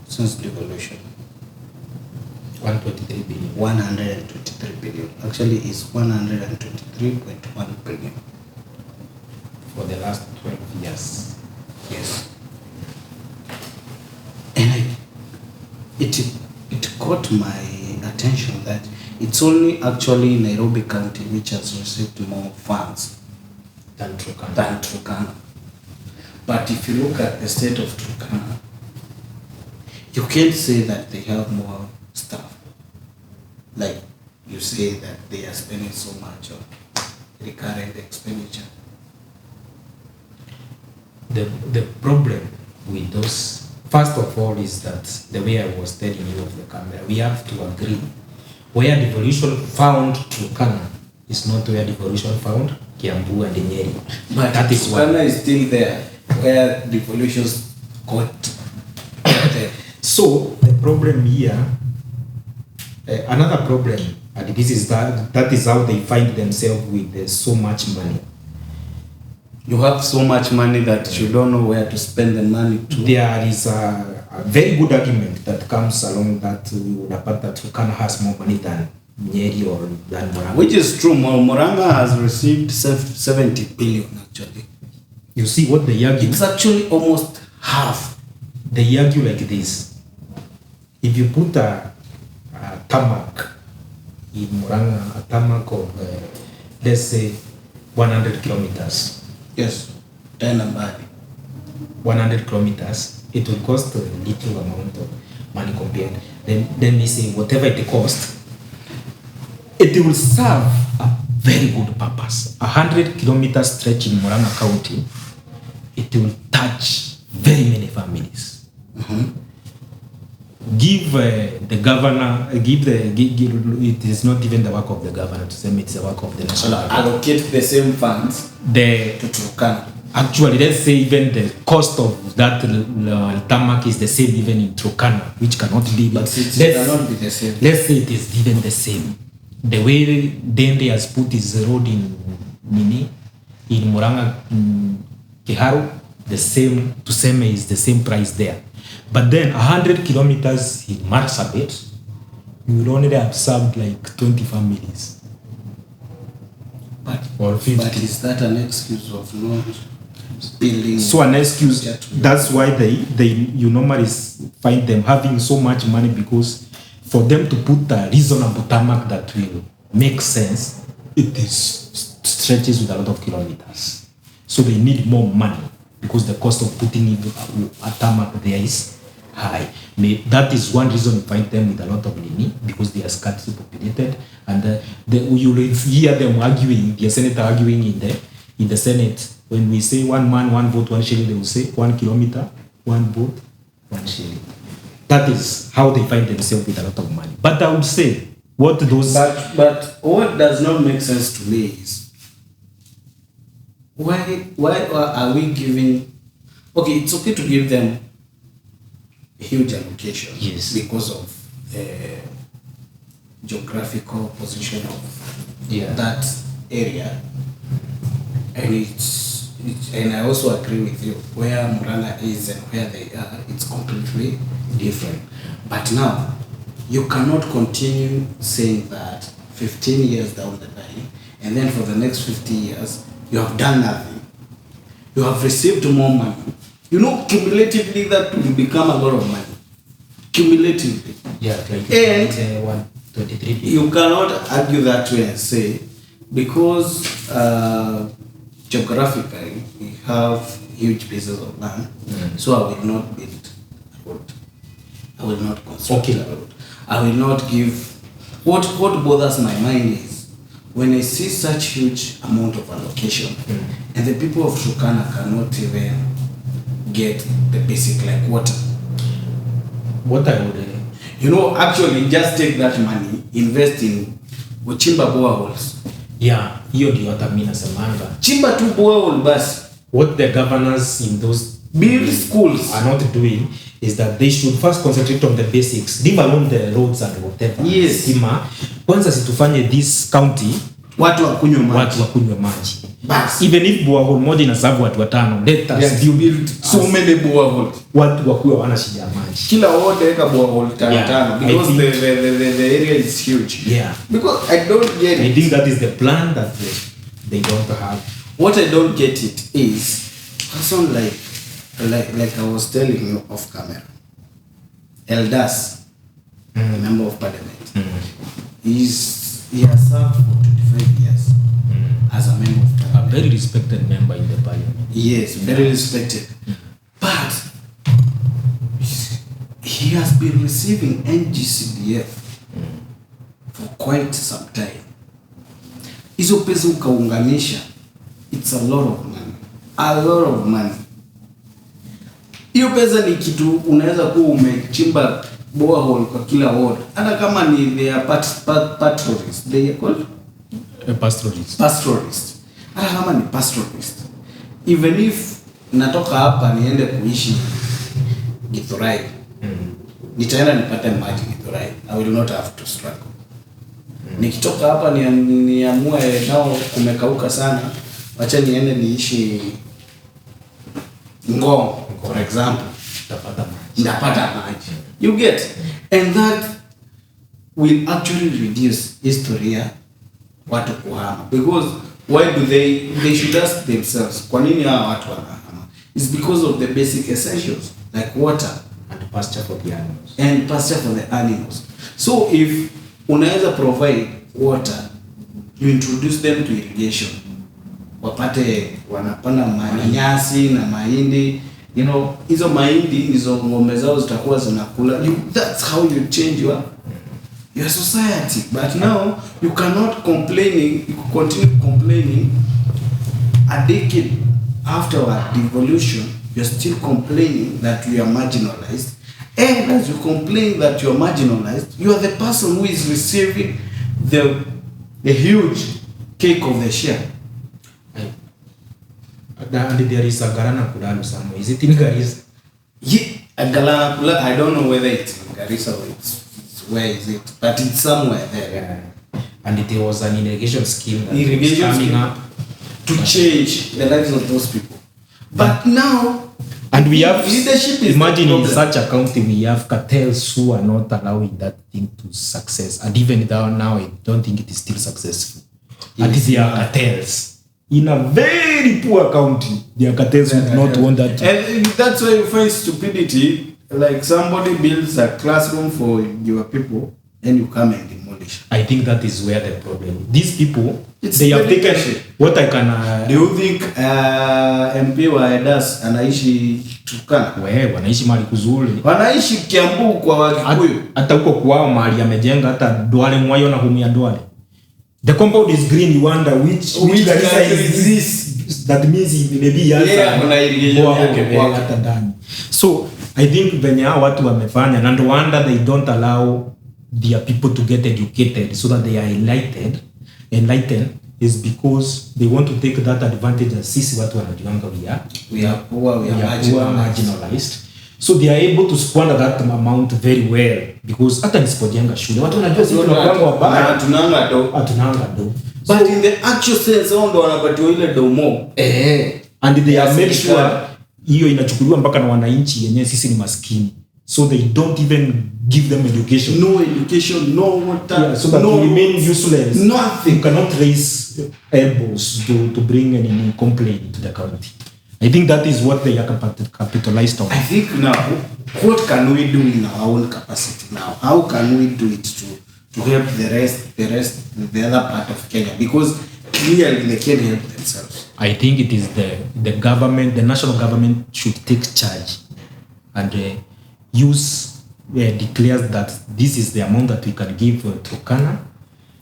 since devolution. 123 billion. 123 billion. Actually, it's 123.1 billion for the last 12 years. Yes. And it caught my attention that it's only actually Nairobi County which has received more funds Than Turkana. But if you look at the state of Turkana, you can't say that they have more stuff. Like you say that they are spending so much on recurrent expenditure. The problem with those, first of all, is that the way I was telling you of the camera, we have to agree where devolution found Turkana is not where devolution found Kiambu and Nyeri. But that is Turkana is still there where devolutions got there. So the problem here, another problem, and this is that is how they find themselves with so much money. You have so much money that you don't know where to spend the money to. There is a very good argument that comes along that we would have that Turkana has more money than Nyeri or than Murang'a. Which is true. Murang'a has received 70 billion actually. You see what they argue? It's actually almost half. They argue like this. If you put a tarmac in Murang'a, a tarmac of let's say 100 kilometers. Yes. Tena mbali. 100 kilometers, it will cost a little amount of money compared. Then we say whatever it costs, it will serve a very good purpose. 100 kilometers stretch in Murang'a County, it will touch very many families. Give the governor, it is not even the work of the governor to say it's the work of the national. Allocate the same funds to Turkana. Actually, let's say even the cost of that tarmac is the same even in Turkana, which cannot be. But it cannot be the same. Let's say it is even the same. The way Dende has put his road in Murang'a, Kiharu, the same, Tuseme is the same price there. But then 100 kilometers in Marsabit, you will only have served like 20 families. Or 50. But is that an excuse of not building? So an excuse. That's why you normally find them having so much money, because for them to put a reasonable tarmac that will make sense, it is stretches with a lot of kilometers. So they need more money because the cost of putting a tarmac there is high. That is one reason you find them with a lot of money, because they are scarcely populated, and you will hear them arguing, the senator arguing in the Senate. When we say 1 man, 1 vote, 1 shilling, they will say 1 kilometer, 1 vote, 1 shilling. That is how they find themselves with a lot of money. But I would say, what what does not make sense to me is why are we giving? Okay, it's okay to give them huge allocation, yes, because of the geographical position of that area, and and I also agree with you, where Murang'a is and where they are, it's completely different. But now you cannot continue saying that 15 years down the line, and then for the next 50 years you have done nothing. You have received more money. You know, cumulatively that will become a lot of money. Cumulatively. Yeah, like and 123. You cannot argue that way and say, because geographically we have huge pieces of land, so I will not build a road. I will not construct a road. I will not give. What bothers my mind is when I see such huge amount of allocation, and the people of Turkana cannot even get the basic, like water. What I would, actually just take that money, invest in uchimba boreholes. Yeah, hiyo ndio hata mimi nasemanga. Chimba tu borehole basi. What the governors in those build schools are not doing is that they should first concentrate on the basics, leave alone the roads and whatever. Yes. Kwanza situfanye this county watu wakunywe maji. Bas. Even if borehole moja inaserve watu 5, let us build so many boreholes. Watu wakuwe wana shida ya maji. Kila wote weka borehole 5 because the area is huge. Yeah. Because I don't get it. I think that is the plan that they don't have. What I don't get it is person like I was telling you off camera. Eldas, the member of parliament, he has served for 25 years as a member of parliament. A very respected member in the parliament. Yes, very respected. But he has been receiving NGCDF for quite some time. Hizo pesa ukaunganisha, it's a lot of money. A lot of money. Hiyo pesa ni kitu unaweza kuwa umechimba borehole kwa kila ward. Hata kama ni they are pastoralists, they are called pastoralists. Hata kama ni pastoralist. Even if natoka hapa niende kuishi Githurai, nitaenda nipate maji Githurai. I will not have to struggle. Nikitoka hapa niamue nao kumekauka sana, wacha niende niishi Ngong, for example, ndapata maji. You get? And that will actually reduce historia watu kuhama. Because why do they should ask themselves, kwa nini hawa watu wanahama? It's because of the basic essentials like water and pasture for the animals. So if unaweza provide water, you introduce them to irrigation. wapate wanapanda manyasi na mahindi, you know, hizo mahindi hizo ng'ombe zao zitakuwa zinakula. That's how you change your society. But now you cannot continue complaining a decade after our devolution. You're still complaining that we are marginalized, and as you complain that you are marginalized, you are the person who is receiving the huge cake of the share. And there is a Garana Kulalu somewhere. Is it in Garissa? Yeah, a Galana Kulalu. I don't know whether it's in Garissa or it's where is it, but it's somewhere there. Yeah. And there was an irrigation scheme that was coming up to change the lives of those people. But now, and we have leadership is imagine in such a county we have cartels who are not allowing that thing to success, and even now I don't think it is still successful. And there are cartels in a very poor county. There are cartels who do not want that. And that's why you find stupidity. Like somebody builds a classroom for your people and you come and demolish. I think that is where the problem. These people, it's they have taken what I can. Do you think MP wa Edas anaishi Turkana? Wewe wanaishi mahali kuzuri. Wanaishi Kiambu kwa Wakikuyu. Hata huko kwao mahali amejenga hata Duale Mwayo na Humia Duale. The compound is green. You wonder which Garissa is this. That means maybe hata ndani. So I think venye hao watu wamefanya, and no wonder they don't allow their people to get educated so that they are enlightened is because they want to take that advantage as sisi watu wanajiwanga we are poor, we are marginalized. So they are able to squander that amount very well because hata nisipojenga shule watu wanajua sisi tunapanga wabaya, hatunanga do. But in the actual sense ndo wanapatiwa ile domo. And they are make sure hiyo inachukuliwa mpaka na wananchi yenyewe sisi ni maskini. So they don't even give them education. No education, no water. Yeah, so that no, you remain useless. Nothing. You cannot raise elbows to bring any complaint to the county. I think that is what they are capitalized on. I think now, what can we do in our own capacity now? How can we do it to help the other part of Kenya? Because clearly they can't help themselves. I think it is the government, the national government should take charge and declares that this is the amount that we can give Turkana.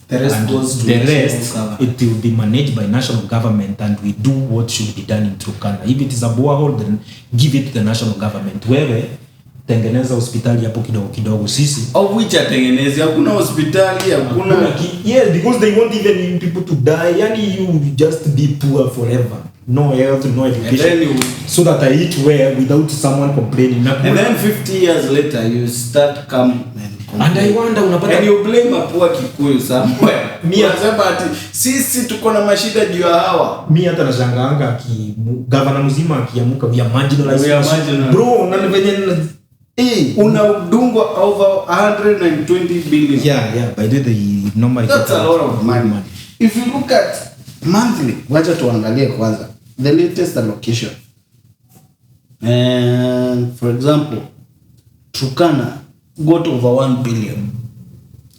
The rest goes to the rest, it will be managed by national government, and we do what should be done in Turkana. If it is a borehole, then give it to the national government. Wewe tengeneza hospitali hapo kidogo kidogo sisi. Of which atengenezi hakuna hospitali, hakuna. Yeah, because they want even people to die. Yani you just be poor forever. No health, no education. So that I eat well without someone complaining. And then 50 years later, you start come and I wonder unapata, and you blame a poor Kikuyu somewhere. Mimi nasema ati sisi tuko na mashida juu ya hawa. Mimi hata nashangaanga governor mzima akiamuka vya marginalized. Bro, na venye unadungwa over 120 billion. Yeah. By the way, they normally that's a lot of money. If you look at monthly, wacha tuangalie kwanza the latest allocation. And for example, Turkana got over 1 billion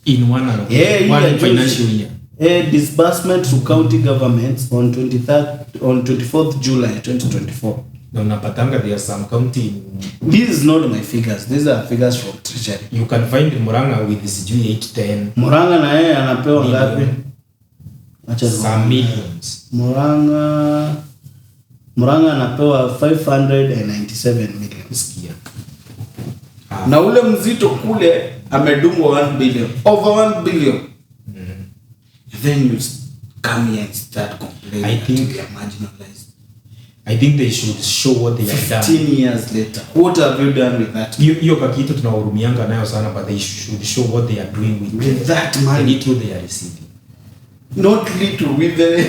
in one allocation, one financial year. Disbursement to county governments on 24th July 2024. Na unapatanga there are some county. This is not my figures. These are figures from Treasury. You can find Murang'a with sijui 8-10. Murang'a na yeye anapewa ngapi? Acha some millions. Murang'a anapewa 597 million. Sikia. Na ule mzito kule amedungwa 1 billion. Over 1 billion. Then you come here and start complaining. I think we are marginalized. I think they should show what they have done. 15 years later. What have you done with that? Hiyo kakitu tunahurumianga nayo sana, but they should show what they are doing with that money. The little they are receiving. Not little with the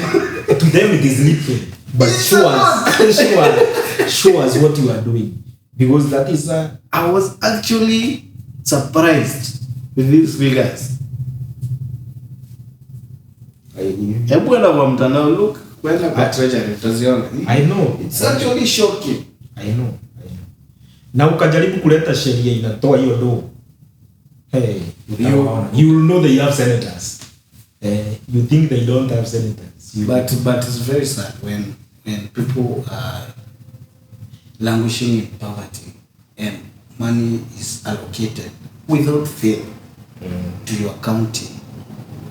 to them it is little, but show us what you are doing, because that is I was actually surprised with these figures. Hebu enda kwa mtandao, look kwenda kwa Treasury utaziona. I know it's actually shocking. I know. Na ukajaribu kuleta sheria inatoa hiyo do. Hey, you will know they have senators. You think they don't have senators. But it's very sad when people are languishing in poverty and money is allocated without fail to your county,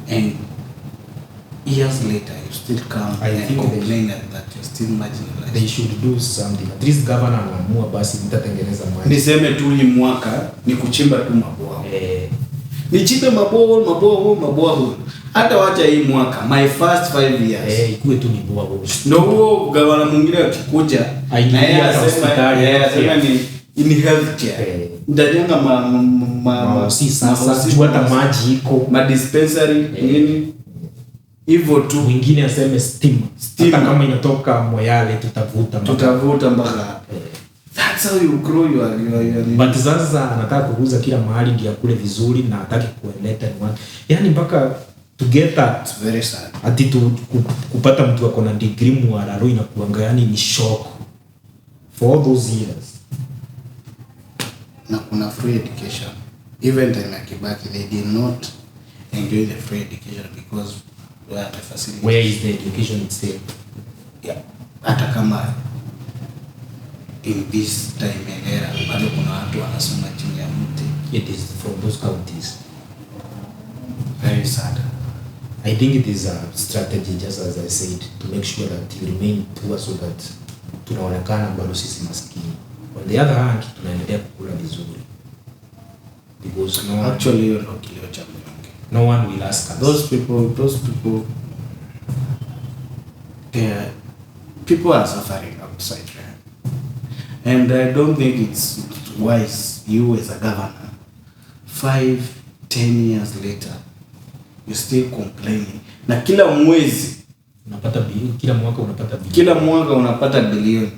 and years later you still come and complain that you're still marginalized. They should do something. At least governor anaamua basi mtatengeneza maji. Niseme tu ni mwaka ni kuchimba tu mabwawa. Nichimbe mabwawa. Hata wacha hii mwaka, my first 5 years. Ikuwe tu ni bwawa. Ndio huo governor mwingine akikuja na yeye asema ni healthcare. Ndajenga si sasa juu hata maji iko, dispensary nini? Hivyo tu. Mwingine aseme stima. Hata kama inatoka Moyale tutavuta mpaka. That's how you grow your but sasa anataka kuuza kila mahali ndio kule vizuri na hataki kueleta ni watu. Yaani mpaka to get that, it's very sad. Ati kupata mtu ako na degree Mwararo inakuanga yani ni shock for all those years. Na kuna free education. Even in Kibaki they did not enjoy the free education because where the facility. Where is the education itself? Yeah. Hata kama in this time and era bado kuna watu wanasoma chini ya mti. It is from those counties. Very sad. I think it is a strategy, just as I said, to make sure that you remain poor so that tunaonekana bado sisi maskini. On the other hand, tunaendelea kukula vizuri. Because actually you're not kilio cha mnyonge. No one will ask us. Those people, people are suffering outside there. And I don't think it's wise, you as a governor, 5-10 years later, you're still complaining. Na kila mwezi unapata bilioni, kila mwaka unapata bilioni. Kila mwaka unapata bilioni.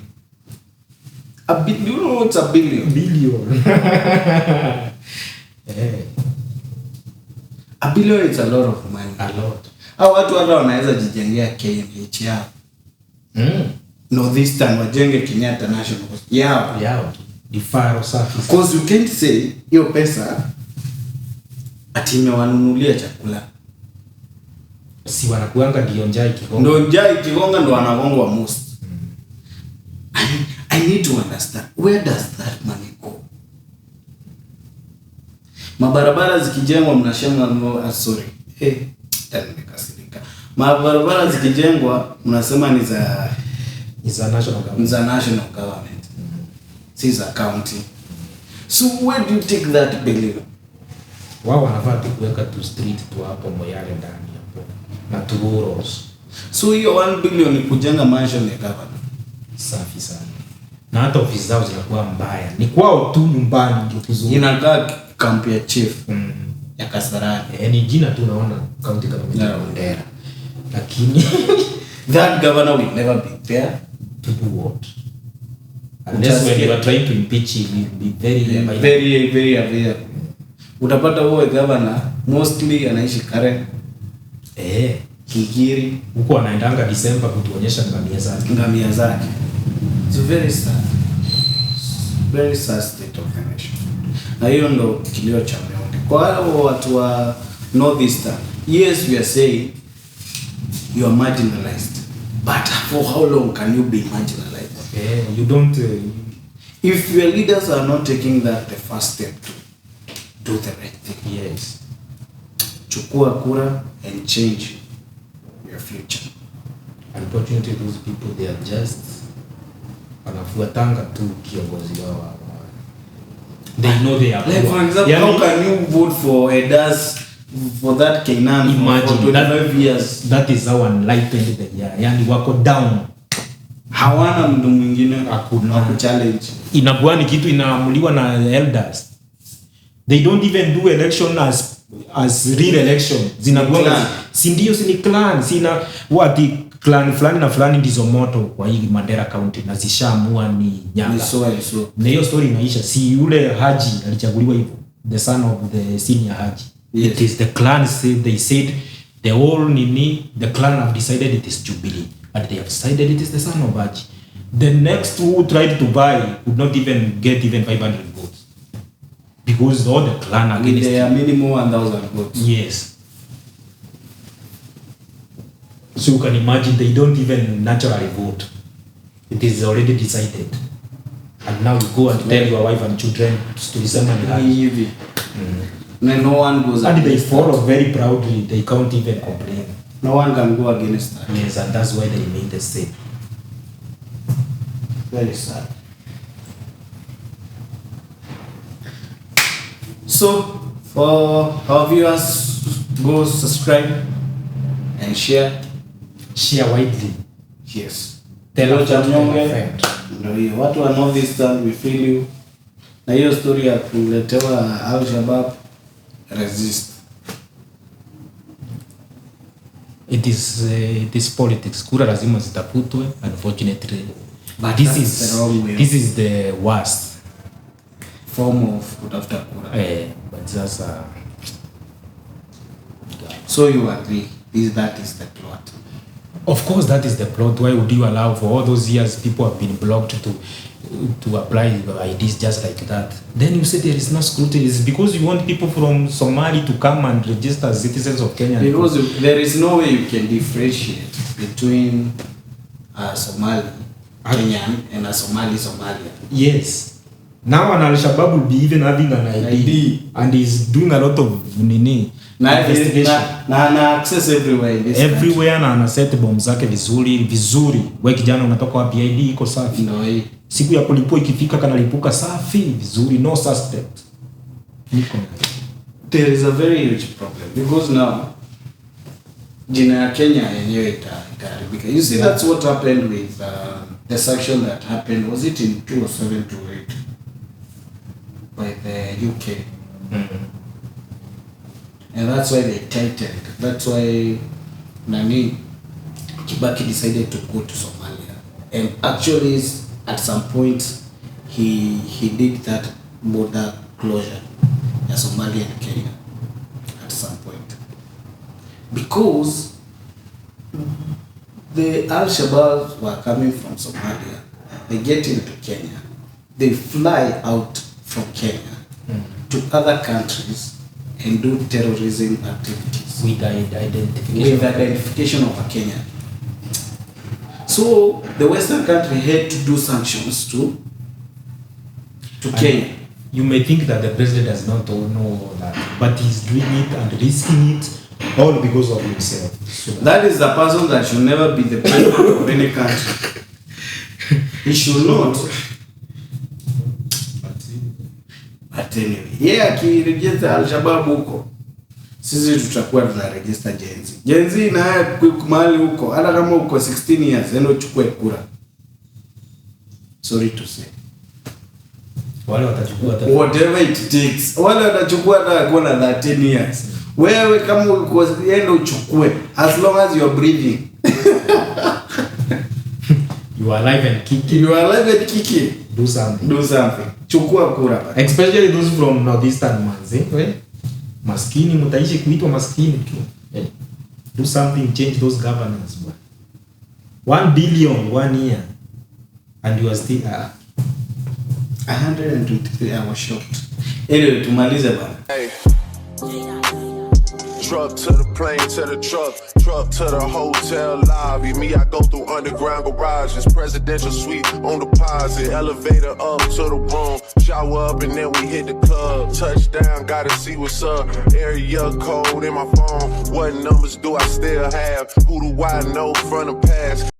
Do you know what's a billion? Billion. A billion is a lot of money. A lot. Hao watu hata wanaweza jijengea KMH yao. Northeastern wajenge Kenyatta National Hospital. Yao. Referral service. Because you can't say hiyo pesa ati imewanunulia chakula. Si wanakuanga ndio njaa ikigonga. Ndio njaa ikigonga ndo wanagongwa most. I need to understand, where does that money go? Mabarabara zikijengwa mnasema sorry. Nimekasirika. Mabarabara zikijengwa mnasema ni za national government. Za national government. Si za county. So where do you take that billion? Wao wanafaa kuweka tu street tu hapo Moyale ndani hapo. Na tu roads. So hiyo 1 billion ni kujenga mansion ya government. Safi sana. Na hata ofisi zao zinakuwa mbaya. Ni kwao tu nyumbani ndio kuzuri. Inakaa camp ya chief ya Kasarani. Ni jina tu naona county government ya Mandera. Lakini that governor will never be there to do what? Unless when you are trying to impeach him, will be very aware. Utapata huo governor mostly anaishi Karen. Kigiri huko anaendanga December kutuonyesha ngamia zake. It's very sad. Very sad state of the nation. Na hiyo ndo kilio cha mnyonge. Kwa hao watu wa Northeastern, yes we are saying you are marginalized. But for how long can you be marginalized? You don't if your leaders are not taking the first step to do the right thing. Yes. Chukua kura and change your future. Unfortunately, those people, they are just wanafuatanga tu kiongozi wao. They know they are like for example, how can you vote for Edas for that Kainan for 25 years? That is how enlightened they are. Yani wako down. Hawana mtu mwingine challenge. Inakuwa ni kitu inaamuliwa na elders. They don't even do election as real election. Zinakuwa si ndio, si ni clan, sina wati clan fulani na fulani ndizo moto kwa hii Mandera County na zishaamua ni Nyaga. Na hiyo story inaisha. Si yule Haji alichaguliwa hivyo, the son of the senior Haji. Yes. It is the clan they said the whole the clan have decided it is Jubilee, but they have decided it is the son of Haji. The next who tried to buy would not even get 500 votes. Because all the clan against they are minimum 1,000 votes. Yes. So you can imagine they don't even naturally vote. It is already decided. And now you go and tell your wife and children to listen and No one goes and they against follow that. very proudly. They can't even complain. No one can go against that. Yes, and that's why they made the same. Very sad. So, for our viewers, go subscribe and share. Share widely. Yes. Tell a friend, tell a Mnyonge. friend. Ndio hiyo. Watu wa North Eastern, we feel you. Na hiyo story ya kuletewa Al-Shabaab, resist. It is politics. Kura lazima zitafutwe, unfortunately. But this that's is the wrong way. this is the worst. Form of kutafuta kura. But sasa So you agree, that is the plot. of course that is the plot. Why would you allow for all those years people have been blocked to apply IDs just like that? Then you say there is no scrutiny. It's because you want people from Somali to come and register as citizens of Kenya. Because there is no way you can differentiate between a Somali Kenyan and a Somali Somalian. Yes. Now an Al-Shabaab will be even having an ID and is doing a lot of investigation. Na access everywhere in this Everywhere na anaset bomb zake vizuri. Wewe kijana unatoka wapi? ID iko safi. No way. Siku ya kulipua ikifika kanalipuka safi vizuri, no suspect. There is a very huge problem because now jina ya Kenya yenyewe itaharibika. You see, that's what happened with the section that happened, was it in 2007 to 8 by the UK. And that's why they tightened. That's why Kibaki decided to go to Somalia. And actually, at some point, he did that border closure in Somalia and Kenya. At some point, because the Al-Shabaab were coming from Somalia, they get into Kenya, they fly out from Kenya to other countries and do terrorism activities With identification of a Kenyan. So the Western country had to do sanctions to Kenya. You may think that the president does not know that, but he's doing it and risking it all because of himself. So that is the person that should never be the president of any country. He should not. But anyway, akiregister Al-Shabaab huko, sisi tutakuwa tunaregister Gen Z. Gen Z naye mahali huko, hata kama uko 16 years, endo chukue kura. Sorry to say. wale watachukua Whatever it takes. Wale watachukua hata kuwa na 13 years. Wewe kama uko endo uchukue, as long as you are breathing. You are alive and kicking. You are alive and kicking. Do something. Do something. Chukua kura. Especially those from northeastern ones, maskini mtaishi kuitwa maskini tu. Do something, change those governance. 1 billion 1 year and you are still 123 hours short. Anyway, tumalize bana. Hey. Truck to the plane, to the truck to the hotel lobby. Me, I go through underground garages, presidential suite on deposit, elevator up to the room, shower up and then we hit the club. Touchdown, gotta see what's up. Area code in my phone. What numbers do I still have? Who do I know from the past?